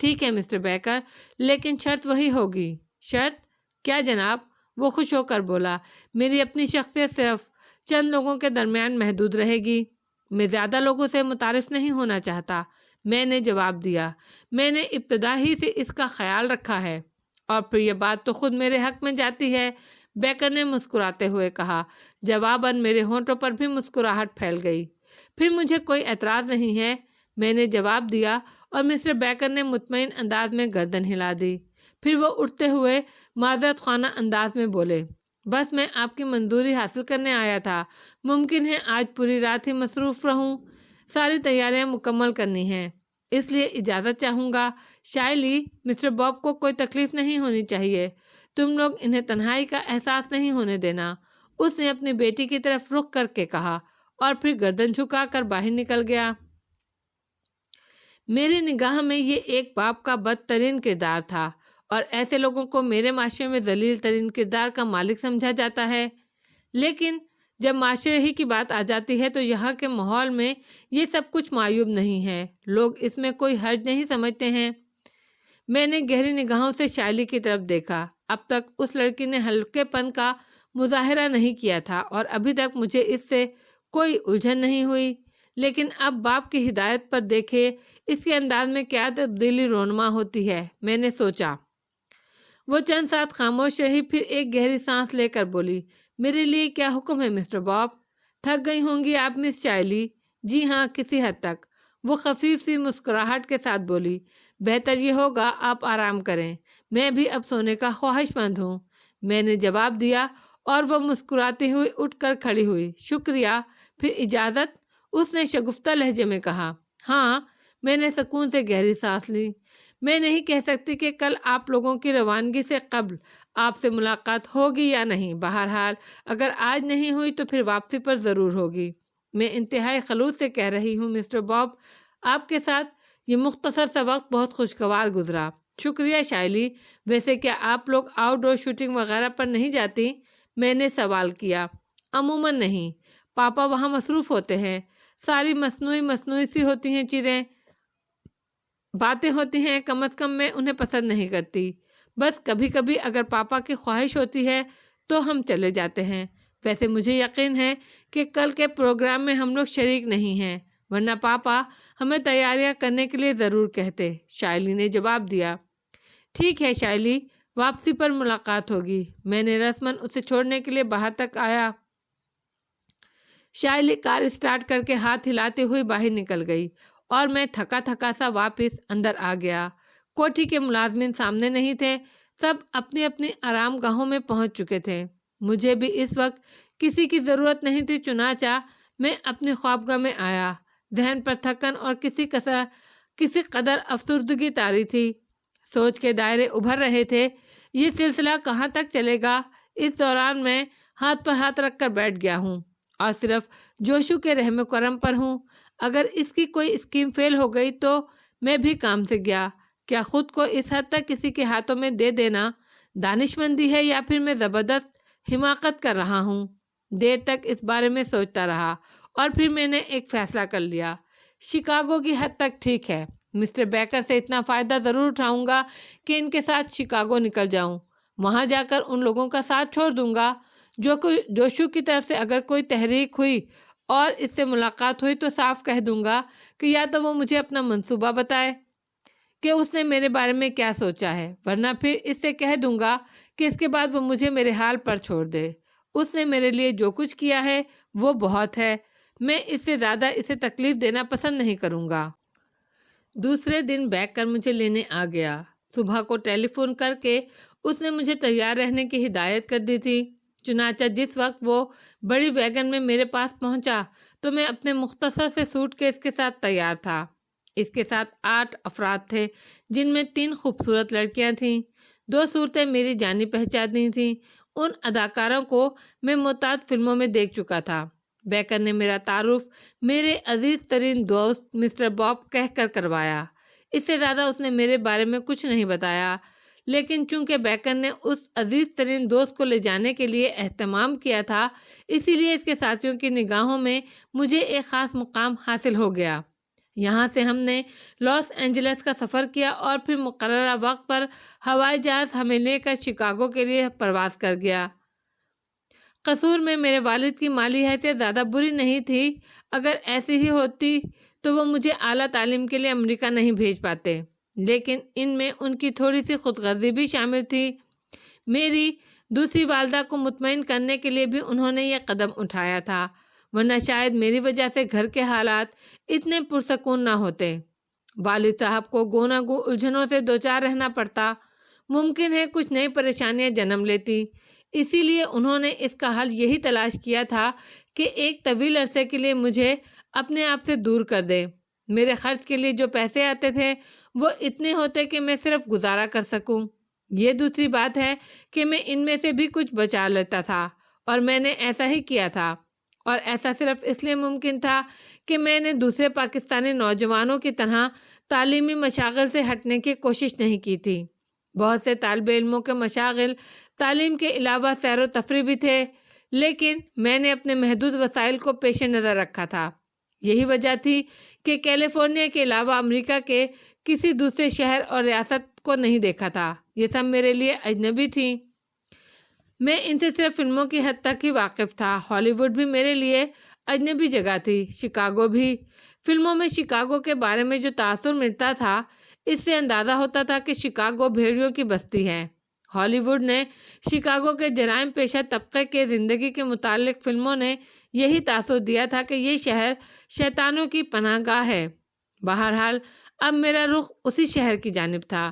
ٹھیک ہے مسٹر بیکر، لیکن شرط وہی ہوگی۔ شرط؟ کیا جناب؟ وہ خوش ہو کر بولا۔ میری اپنی شخصیت صرف چند لوگوں کے درمیان محدود رہے گی۔ میں زیادہ لوگوں سے متعارف نہیں ہونا چاہتا، میں نے جواب دیا۔ میں نے ابتدا ہی سے اس کا خیال رکھا ہے، اور پھر یہ بات تو خود میرے حق میں جاتی ہے، بیکر نے مسکراتے ہوئے کہا۔ جواباً میرے ہونٹوں پر بھی مسکراہٹ پھیل گئی۔ پھر مجھے کوئی اعتراض نہیں ہے، میں نے جواب دیا، اور مسٹر بیکر نے مطمئن انداز میں گردن ہلا دی۔ پھر وہ اٹھتے ہوئے معذرت خانہ انداز میں بولے، بس میں آپ کی منظوری حاصل کرنے آیا تھا۔ ممکن ہے آج پوری رات ہی مصروف رہوں، ساری تیاریاں مکمل کرنی ہیں، اس لیے اجازت چاہوں گا۔ شائلی، مسٹر باب کو کوئی تکلیف نہیں ہونی چاہیے، تم لوگ انہیں تنہائی کا احساس نہیں ہونے دینا، اس نے اپنی بیٹی کی طرف رخ کر کے کہا، اور پھر گردن جھکا کر باہر نکل گیا۔ میری نگاہ میں یہ ایک باپ کا بدترین کردار تھا، اور ایسے لوگوں کو میرے معاشرے میں ذلیل ترین کردار کا مالک سمجھا جاتا ہے۔ لیکن جب معاشرے ہی کی بات آ جاتی ہے تو یہاں کے ماحول میں یہ سب کچھ معیوب نہیں ہے، لوگ اس میں کوئی حرج نہیں سمجھتے ہیں۔ میں نے گہری نگاہوں سے شائلی کی طرف دیکھا۔ اب تک اس لڑکی نے ہلکے پن کا مظاہرہ نہیں کیا تھا، اور ابھی تک مجھے اس سے کوئی الجھن نہیں ہوئی، لیکن اب باپ کی ہدایت پر دیکھے اس کے انداز میں کیا تبدیلی رونما ہوتی ہے، میں نے سوچا۔ وہ چند ساتھ خاموش رہی، پھر ایک گہری سانس لے کر بولی، میرے لیے کیا حکم ہے مسٹر باب؟ تھک گئی ہوں گی آپ مس شائلی؟ جی ہاں، کسی حد تک، وہ خفیف سی مسکراہٹ کے ساتھ بولی۔ بہتر یہ ہوگا آپ آرام کریں، میں بھی اب سونے کا خواہش مند ہوں، میں نے جواب دیا، اور وہ مسکراتی ہوئی اٹھ کر کھڑی ہوئی۔ شکریہ، پھر اجازت؟ اس نے شگفتہ لہجے میں کہا۔ ہاں، میں نے سکون سے گہری سانس لی۔ میں نہیں کہہ سکتی کہ کل آپ لوگوں کی روانگی سے قبل آپ سے ملاقات ہوگی یا نہیں، بہرحال اگر آج نہیں ہوئی تو پھر واپسی پر ضرور ہوگی۔ میں انتہائی خلوص سے کہہ رہی ہوں مسٹر باب، آپ کے ساتھ یہ مختصر سا وقت بہت خوشگوار گزرا۔ شکریہ شائلی، ویسے کیا آپ لوگ آؤٹ ڈور شوٹنگ وغیرہ پر نہیں جاتی؟ میں نے سوال کیا۔ عموماً نہیں، پاپا وہاں مصروف ہوتے ہیں، ساری مصنوعی سی ہوتی ہیں چیزیں، باتیں ہوتی ہیں، کم از کم میں انہیں پسند نہیں کرتی۔ بس کبھی کبھی اگر پاپا کی خواہش ہوتی ہے تو ہم چلے جاتے ہیں۔ ویسے مجھے یقین ہے کہ کل کے پروگرام میں ہم لوگ شریک نہیں ہیں، ورنہ پاپا ہمیں تیاریاں کرنے کے لیے ضرور کہتے، شائلی نے جواب دیا۔ ٹھیک ہے شائلی، واپسی پر ملاقات ہوگی۔ میں نے رسماً اسے چھوڑنے کے لیے باہر تک آیا۔ شائلی کار اسٹارٹ کر کے ہاتھ ہلاتے ہوئی باہر نکل گئی، اور میں تھکا تھکا سا واپس اندر آ گیا۔ کوٹھی کے ملازمین سامنے نہیں تھے، سب اپنی اپنی آرام گاہوں میں پہنچ چکے تھے۔ مجھے بھی اس وقت کسی کی ضرورت نہیں تھی، چنانچہ میں اپنی خوابگاہ میں آیا۔ ذہن پر تھکن اور کسی قدر افسردگی طاری تھی۔ سوچ کے دائرے ابھر رہے تھے، یہ سلسلہ کہاں تک چلے گا؟ اس دوران میں ہاتھ پر ہاتھ رکھ کر بیٹھ گیا ہوں، اور صرف جوشو کے رحم و کرم پر ہوں۔ اگر اس کی کوئی اسکیم فیل ہو گئی تو میں بھی کام سے گیا۔ کیا خود کو اس حد تک کسی کے ہاتھوں میں دے دینا دانش مندی ہے، یا پھر میں زبردست حماقت کر رہا ہوں؟ دیر تک اس بارے میں سوچتا رہا، اور پھر میں نے ایک فیصلہ کر لیا، شکاگو کی حد تک ٹھیک ہے، مسٹر بیکر سے اتنا فائدہ ضرور اٹھاؤں گا کہ ان کے ساتھ شکاگو نکل جاؤں، وہاں جا کر ان لوگوں کا ساتھ چھوڑ دوں گا۔ جوشو کی طرف سے اگر کوئی تحریک ہوئی اور اس سے ملاقات ہوئی تو صاف کہہ دوں گا کہ یا تو وہ مجھے اپنا منصوبہ بتائے کہ اس نے میرے بارے میں کیا سوچا ہے، ورنہ پھر اس سے کہہ دوں گا کہ اس کے بعد وہ مجھے میرے حال پر چھوڑ دے۔ اس نے میرے لیے جو کچھ کیا ہے وہ بہت ہے، میں اس سے زیادہ اسے تکلیف دینا پسند نہیں کروں گا۔ دوسرے دن بیکر مجھے لینے آ گیا۔ صبح کو ٹیلی فون کر کے اس نے مجھے تیار رہنے کی ہدایت کر دی تھی۔ چنانچہ جس وقت وہ بڑی ویگن میں میرے پاس پہنچا تو میں اپنے مختصر سے سوٹ کیس کے ساتھ تیار تھا۔ اس کے ساتھ 8 افراد تھے، جن میں 3 خوبصورت لڑکیاں تھیں۔ 2 صورتیں میری جانی پہچانی تھیں۔ ان اداکاروں کو میں معتاد فلموں میں دیکھ چکا تھا۔ بیکر نے میرا تعارف میرے عزیز ترین دوست مسٹر باب کہہ کر کروایا۔ اس سے زیادہ اس نے میرے بارے میں کچھ نہیں بتایا، لیکن چونکہ بیکر نے اس عزیز ترین دوست کو لے جانے کے لیے اہتمام کیا تھا، اسی لیے اس کے ساتھیوں کی نگاہوں میں مجھے ایک خاص مقام حاصل ہو گیا۔ یہاں سے ہم نے لاس اینجلس کا سفر کیا اور پھر مقررہ وقت پر ہوائی جہاز ہمیں لے کر شکاگو کے لیے پرواز کر گیا۔ قصور میں میرے والد کی مالی حیثیت زیادہ بری نہیں تھی، اگر ایسی ہی ہوتی تو وہ مجھے اعلیٰ تعلیم کے لیے امریکہ نہیں بھیج پاتے، لیکن ان میں ان کی تھوڑی سی خود غرضی بھی شامل تھی۔ میری دوسری والدہ کو مطمئن کرنے کے لیے بھی انہوں نے یہ قدم اٹھایا تھا، ورنہ شاید میری وجہ سے گھر کے حالات اتنے پرسکون نہ ہوتے۔ والد صاحب کو گو نہ گو الجھنوں سے دوچار رہنا پڑتا، ممکن ہے کچھ نئی پریشانیاں جنم لیتی۔ اسی لیے انہوں نے اس کا حل یہی تلاش کیا تھا کہ ایک طویل عرصے کے لیے مجھے اپنے آپ سے دور کر دے۔ میرے خرچ کے لیے جو پیسے آتے تھے وہ اتنے ہوتے کہ میں صرف گزارا کر سکوں۔ یہ دوسری بات ہے کہ میں ان میں سے بھی کچھ بچا لیتا تھا، اور میں نے ایسا ہی کیا تھا، اور ایسا صرف اس لیے ممکن تھا کہ میں نے دوسرے پاکستانی نوجوانوں کی طرح تعلیمی مشاغل سے ہٹنے کی کوشش نہیں کی تھی۔ بہت سے طالب علموں کے مشاغل تعلیم کے علاوہ سیر و تفریح بھی تھے، لیکن میں نے اپنے محدود وسائل کو پیش نظر رکھا تھا۔ یہی وجہ تھی کہ کیلیفورنیا کے علاوہ امریکہ کے کسی دوسرے شہر اور ریاست کو نہیں دیکھا تھا۔ یہ سب میرے لیے اجنبی تھیں۔ میں ان سے صرف فلموں کی حد تک ہی واقف تھا۔ ہالی ووڈ بھی میرے لیے اجنبی جگہ تھی، شکاگو بھی۔ فلموں میں شکاگو کے بارے میں جو تاثر ملتا تھا، اس سے اندازہ ہوتا تھا کہ شکاگو بھیڑیوں کی بستی ہے۔ ہالی ووڈ نے شکاگو کے جرائم پیشہ طبقے کے زندگی کے متعلق فلموں نے یہی تاثر دیا تھا کہ یہ شہر شیطانوں کی پناہ گاہ ہے۔ بہرحال اب میرا رخ اسی شہر کی جانب تھا،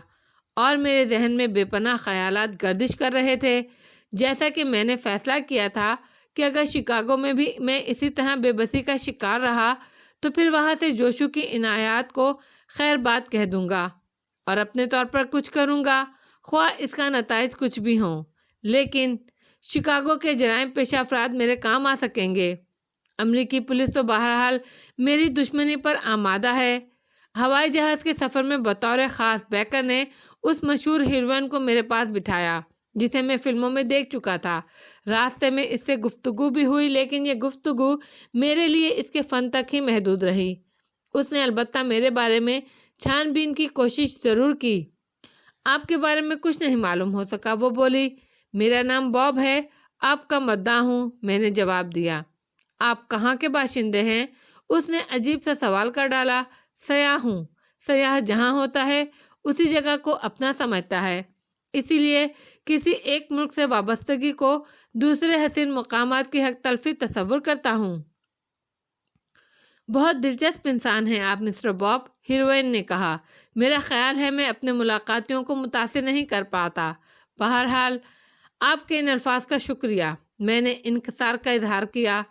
اور میرے ذہن میں بے پناہ خیالات گردش کر رہے تھے۔ جیسا کہ میں نے فیصلہ کیا تھا کہ اگر شکاگو میں بھی میں اسی طرح بے بسی کا شکار رہا تو پھر وہاں سے جوشو کی عنایات کو خیر بات کہہ دوں گا اور اپنے طور پر کچھ کروں گا، خواہ اس کا نتائج کچھ بھی ہوں، لیکن شکاگو کے جرائم پیشہ افراد میرے کام آ سکیں گے۔ امریکی پولیس تو بہرحال میری دشمنی پر آمادہ ہے۔ ہوائی جہاز کے سفر میں بطور خاص بیکر نے اس مشہور ہیروئن کو میرے پاس بٹھایا جسے میں فلموں میں دیکھ چکا تھا۔ راستے میں اس سے گفتگو بھی ہوئی، لیکن یہ گفتگو میرے لیے اس کے فن تک ہی محدود رہی۔ اس نے البتہ میرے بارے میں چھان بین کی کوشش ضرور کی۔ آپ کے بارے میں کچھ نہیں معلوم ہو سکا، وہ بولی۔ میرا نام باب ہے، آپ کا مداح ہوں، میں نے جواب دیا۔ آپ کہاں کے باشندے ہیں؟ اس نے عجیب سا سوال کر ڈالا۔ سیاح ہوں، سیاح جہاں ہوتا ہے اسی جگہ کو اپنا سمجھتا ہے، اسی لیے کسی ایک ملک سے وابستگی کو دوسرے حسین مقامات کی حق تلفی تصور کرتا ہوں۔ بہت دلچسپ انسان ہیں آپ مسٹر باب، ہیروئن نے کہا۔ میرا خیال ہے میں اپنے ملاقاتیوں کو متاثر نہیں کر پاتا۔ بہرحال آپ کے ان الفاظ کا شکریہ، میں نے انکسار کا اظہار کیا،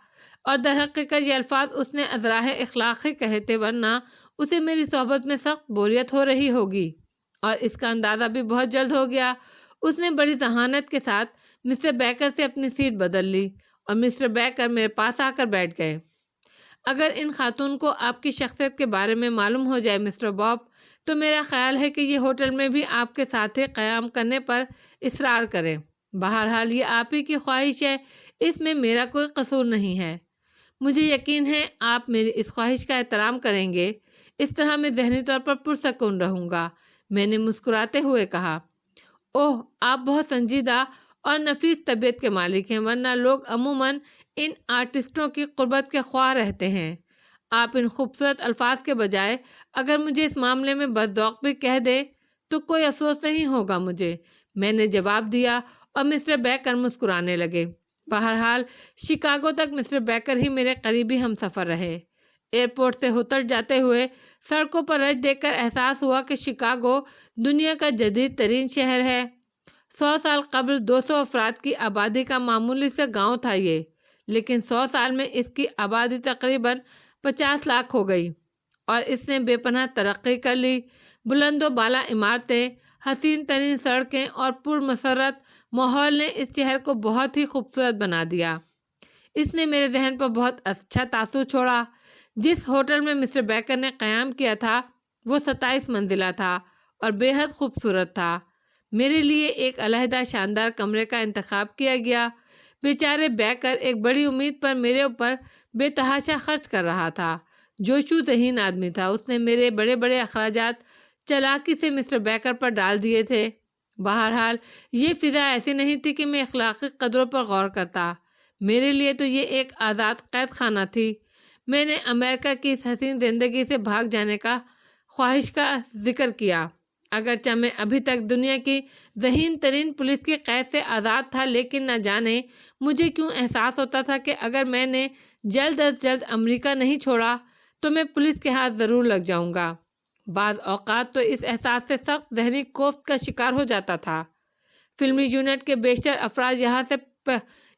اور در حقیقت یہ الفاظ اس نے ازراہ اخلاق ہی کہے تھے، ورنہ اسے میری صحبت میں سخت بوریت ہو رہی ہوگی، اور اس کا اندازہ بھی بہت جلد ہو گیا۔ اس نے بڑی ذہانت کے ساتھ مسٹر بیکر سے اپنی سیٹ بدل لی، اور مسٹر بیکر میرے پاس آ کر بیٹھ گئے۔ اگر ان خاتون کو آپ کی شخصیت کے بارے میں معلوم ہو جائے مسٹر باب، تو میرا خیال ہے کہ یہ ہوٹل میں بھی آپ کے ساتھ قیام کرنے پر اصرار کریں۔ بہرحال یہ آپ ہی کی خواہش ہے، اس میں میرا کوئی قصور نہیں ہے۔ مجھے یقین ہے آپ میری اس خواہش کا احترام کریں گے، اس طرح میں ذہنی طور پر پرسکون رہوں گا، میں نے مسکراتے ہوئے کہا۔ اوہ، آپ بہت سنجیدہ اور نفیس طبیعت کے مالک ہیں، ورنہ لوگ عموماً ان آرٹسٹوں کی قربت کے خواہ رہتے ہیں۔ آپ ان خوبصورت الفاظ کے بجائے اگر مجھے اس معاملے میں بد ذوق بھی کہہ دیں تو کوئی افسوس نہیں ہوگا مجھے، میں نے جواب دیا، اور مسٹر بیکر مسکرانے لگے۔ بہرحال شکاگو تک مسٹر بیکر ہی میرے قریبی ہم سفر رہے۔ ایئرپورٹ سے ہوتل جاتے ہوئے سڑکوں پر رش دیکھ کر احساس ہوا کہ شکاگو دنیا کا جدید ترین شہر ہے۔ 100 سال قبل 200 افراد کی آبادی کا معمولی سے گاؤں تھا یہ، لیکن 100 سال میں اس کی آبادی تقریباً 50 لاکھ ہو گئی، اور اس نے بے پناہ ترقی کر لی۔ بلند و بالا عمارتیں، حسین ترین سڑکیں اور پرمسرت ماحول نے اس شہر کو بہت ہی خوبصورت بنا دیا۔ اس نے میرے ذہن پر بہت اچھا تاثر چھوڑا۔ جس ہوٹل میں مسٹر بیکر نے قیام کیا تھا وہ 27 منزلہ تھا اور بے حد خوبصورت تھا۔ میرے لیے ایک علیحدہ شاندار کمرے کا انتخاب کیا گیا۔ بیچارے بیکر ایک بڑی امید پر میرے اوپر بے تحاشا خرچ کر رہا تھا۔ جوشو ذہین آدمی تھا، اس نے میرے بڑے بڑے اخراجات چالاکی سے مسٹر بیکر پر ڈال دیے تھے۔ بہرحال یہ فضا ایسی نہیں تھی کہ میں اخلاقی قدروں پر غور کرتا، میرے لیے تو یہ ایک آزاد قید خانہ تھی۔ میں نے امریکہ کی اس حسین زندگی سے بھاگ جانے کا خواہش کا ذکر کیا۔ اگرچہ میں ابھی تک دنیا کی ذہین ترین پولیس کی قید سے آزاد تھا، لیکن نہ جانے مجھے کیوں احساس ہوتا تھا کہ اگر میں نے جلد از جلد امریکہ نہیں چھوڑا تو میں پولیس کے ہاتھ ضرور لگ جاؤں گا۔ بعض اوقات تو اس احساس سے سخت ذہنی کوفت کا شکار ہو جاتا تھا۔ فلمی یونٹ کے بیشتر افراد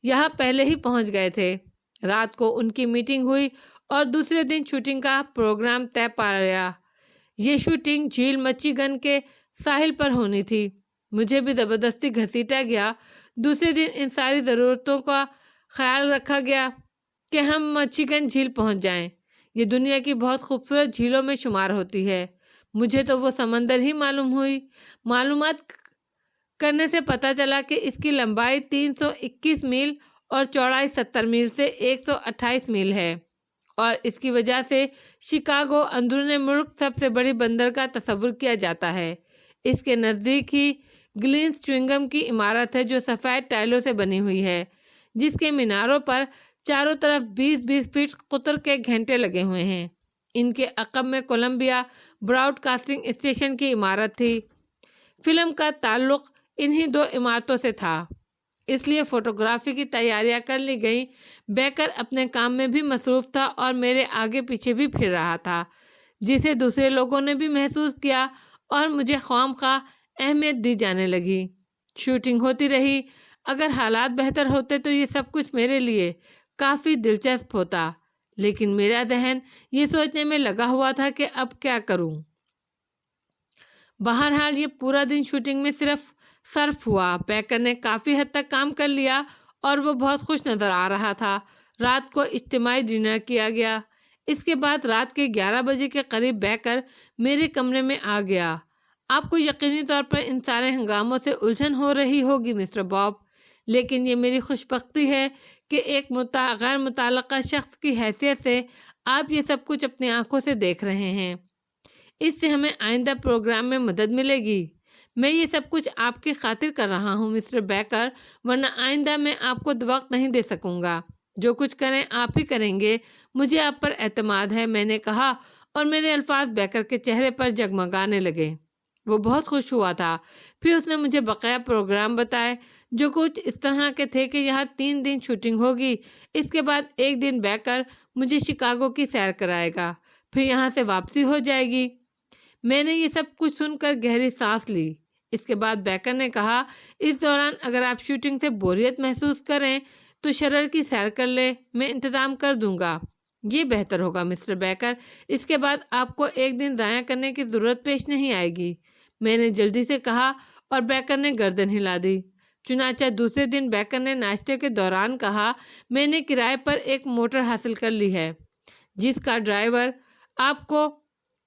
یہاں پہلے ہی پہنچ گئے تھے۔ رات کو ان کی میٹنگ ہوئی اور دوسرے دن شوٹنگ کا پروگرام طے پایا۔ یہ شوٹنگ جھیل مچیگن کے ساحل پر ہونی تھی۔ مجھے بھی زبردستی گھسیٹا گیا۔ دوسرے دن ان ساری ضرورتوں کا خیال رکھا گیا کہ ہم مچیگن جھیل پہنچ جائیں۔ یہ دنیا کی بہت خوبصورت جھیلوں میں شمار ہوتی ہے۔ مجھے تو وہ سمندر ہی معلوم ہوئی۔ معلومات کرنے سے پتہ چلا کہ اس کی لمبائی 321 میل اور چوڑائی 70 میل سے 128 میل ہے، اور اس کی وجہ سے شکاگو اندرون ملک سب سے بڑی بندرگاہ تصور کیا جاتا ہے۔ اس کے نزدیک ہی گلینس چوئنگم کی عمارت ہے جو سفید ٹائلوں سے بنی ہوئی ہے، جس کے میناروں پر چاروں طرف 20-20 فٹ قطر کے گھنٹے لگے ہوئے ہیں۔ ان کے عقب میں کولمبیا براڈ کاسٹنگ اسٹیشن کی عمارت تھی۔ فلم کا تعلق انہی دو عمارتوں سے تھا، اس لیے فوٹوگرافی کی تیاریاں کر لی گئیں۔ بیکر اپنے کام میں بھی مصروف تھا اور میرے آگے پیچھے بھی پھر رہا تھا، جسے دوسرے لوگوں نے بھی محسوس کیا، اور مجھے خواہ مخواہ اہمیت دی جانے لگی۔ شوٹنگ ہوتی رہی۔ اگر حالات بہتر ہوتے تو یہ سب کچھ میرے لیے کافی دلچسپ ہوتا، لیکن میرا ذہن یہ سوچنے میں لگا ہوا تھا کہ اب کیا کروں۔ بہرحال یہ پورا دن شوٹنگ میں صرف ہوا۔ بیکر نے کافی حد تک کام کر لیا اور وہ بہت خوش نظر آ رہا تھا۔ رات کو اجتماعی ڈنر کیا گیا۔ اس کے بعد رات کے 11 بجے کے قریب بیکر میرے کمرے میں آ گیا۔ آپ کو یقینی طور پر ان سارے ہنگاموں سے الجھن ہو رہی ہوگی مسٹر باب، لیکن یہ میری خوش بختی ہے کہ ایک غیر متعلقہ شخص کی حیثیت سے آپ یہ سب کچھ اپنی آنکھوں سے دیکھ رہے ہیں۔ اس سے ہمیں آئندہ پروگرام میں مدد ملے گی۔ میں یہ سب کچھ آپ کی خاطر کر رہا ہوں مسٹر بیکر، ورنہ آئندہ میں آپ کو وقت نہیں دے سکوں گا۔ جو کچھ کریں آپ ہی کریں گے، مجھے آپ پر اعتماد ہے، میں نے کہا، اور میرے الفاظ بیکر کے چہرے پر جگمگانے لگے۔ وہ بہت خوش ہوا تھا۔ پھر اس نے مجھے بقیہ پروگرام بتائے، جو کچھ اس طرح کے تھے کہ یہاں 3 دن شوٹنگ ہوگی۔ اس کے بعد ایک دن بیکر مجھے شکاگو کی سیر کرائے گا، پھر یہاں سے واپسی ہو جائے گی۔ میں نے یہ سب کچھ سن کر گہری سانس لی۔ اس کے بعد بیکر نے کہا، اس دوران اگر آپ شوٹنگ سے بوریت محسوس کریں تو شرر کی سیر کر لیں، میں انتظام کر دوں گا۔ یہ بہتر ہوگا مسٹر بیکر، اس کے بعد آپ کو ایک دن ضائع کرنے کی ضرورت پیش نہیں آئے گی، میں نے جلدی سے کہا، اور بیکر نے گردن ہلا دی۔ چنانچہ دوسرے دن بیکر نے ناشتے کے دوران کہا، میں نے کرائے پر ایک موٹر حاصل کر لی ہے، جس کا ڈرائیور آپ کو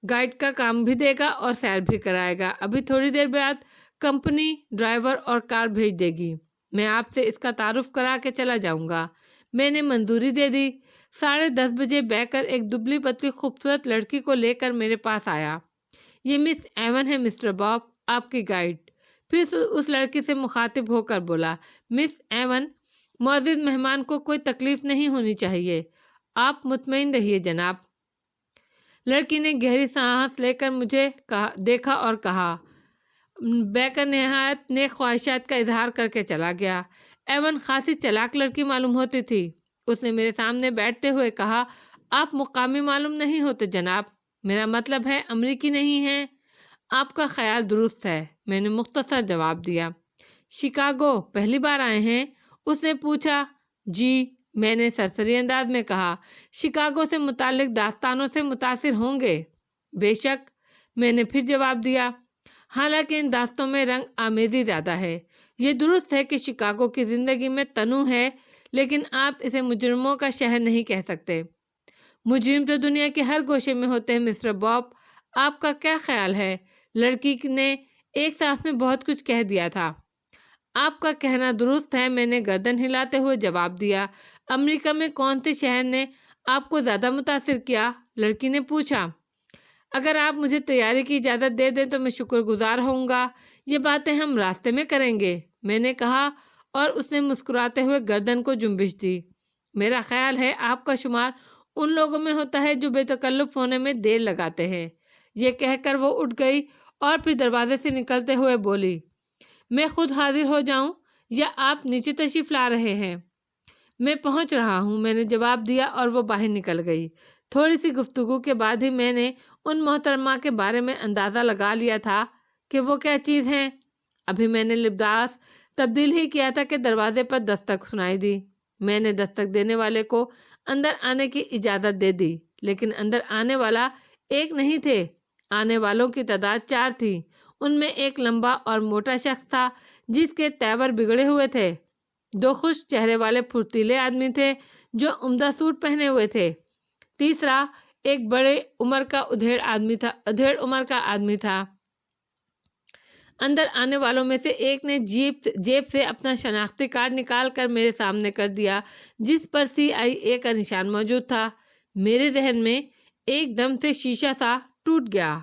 گائیڈ کا کام بھی دے گا اور سیر بھی کرائے گا۔ ابھی تھوڑی دیر بعد کمپنی ڈرائیور اور کار بھیج دے گی۔ میں آپ سے اس کا تعارف کرا کے چلا جاؤں گا۔ میں نے منظوری دے دی۔ 10:30 بجے بیکر ایک دبلی پتلی خوبصورت لڑکی کو لے کر میرے پاس آیا۔ یہ مس ایون ہے مسٹر باب، آپ کی گائیڈ۔ پھر اس لڑکی سے مخاطب ہو کر بولا، مس ایون، معزز مہمان کو کوئی تکلیف نہیں ہونی چاہیے، آپ مطمئن رہیے جناب۔ لڑکی نے گہری سانس لے کر مجھے دیکھا اور کہا۔ بیکر نہایت نیک خواہشات کا اظہار کر کے چلا گیا۔ ایون خاصی چلاک لڑکی معلوم ہوتی تھی۔ اس نے میرے سامنے بیٹھتے ہوئے کہا، آپ مقامی معلوم نہیں ہوتے جناب، میرا مطلب ہے امریکی نہیں ہیں۔ آپ کا خیال درست ہے، میں نے مختصر جواب دیا۔ شکاگو پہلی بار آئے ہیں؟ اس نے پوچھا۔ جی، میں نے سرسری انداز میں کہا۔ شکاگو سے متعلق داستانوں سے متاثر ہوں گے؟ بے شک، میں نے پھر جواب دیا، حالانکہ ان داستانوں میں رنگ آمیزی زیادہ ہے۔ یہ درست ہے کہ شکاگو کی زندگی میں تنوع ہے، لیکن آپ اسے مجرموں کا شہر نہیں کہہ سکتے۔ مجرم تو دنیا کے ہر گوشے میں ہوتے ہیں مسٹر باب، آپ کا کیا خیال ہے؟ لڑکی نے ایک سانس میں بہت کچھ کہہ دیا تھا۔ آپ کا کہنا درست ہے، میں نے گردن ہلاتے ہوئے جواب دیا۔ امریکہ میں کون سے شہر نے آپ کو زیادہ متاثر کیا؟ لڑکی نے پوچھا۔ اگر آپ مجھے تیاری کی اجازت دے دیں تو میں شکر گزار ہوں گا۔ یہ باتیں ہم راستے میں کریں گے، میں نے کہا، اور اس نے مسکراتے ہوئے گردن کو جنبش دی۔ میرا خیال ہے آپ کا شمار ان لوگوں میں ہوتا ہے جو بے تکلف ہونے میں دیر لگاتے ہیں۔ یہ کہہ کر وہ اٹھ گئی اور پھر دروازے سے نکلتے ہوئے بولی، میں خود حاضر ہو جاؤں یا آپ نیچے تشریف لا رہے ہیں؟ میں پہنچ رہا ہوں، میں نے جواب دیا اور وہ باہر نکل گئی۔ تھوڑی سی گفتگو کے بعد ہی میں نے ان محترمہ کے بارے میں اندازہ لگا لیا تھا کہ وہ کیا چیز ہیں۔ ابھی میں نے لباس تبدیل ہی کیا تھا کہ دروازے پر دستک سنائی دی۔ میں نے دستک دینے والے کو اندر آنے کی اجازت دے دی، لیکن اندر آنے والا ایک نہیں تھے، آنے والوں کی تعداد 4 تھی۔ ان میں ایک لمبا اور موٹا شخص تھا جس کے تیور بگڑے ہوئے تھے۔ 2 خشک چہرے والے پھرتیلے آدمی تھے جو عمدہ سوٹ پہنے ہوئے تھے۔ تیسرا ایک بڑے عمر کا ادھیڑ عمر کا آدمی تھا۔ اندر آنے والوں میں سے ایک نے جیب سے اپنا شناختی کارڈ نکال کر میرے سامنے کر دیا، جس پر CIA کا نشان موجود تھا۔ میرے ذہن میں ایک دم سے شیشہ سا ٹوٹ گیا۔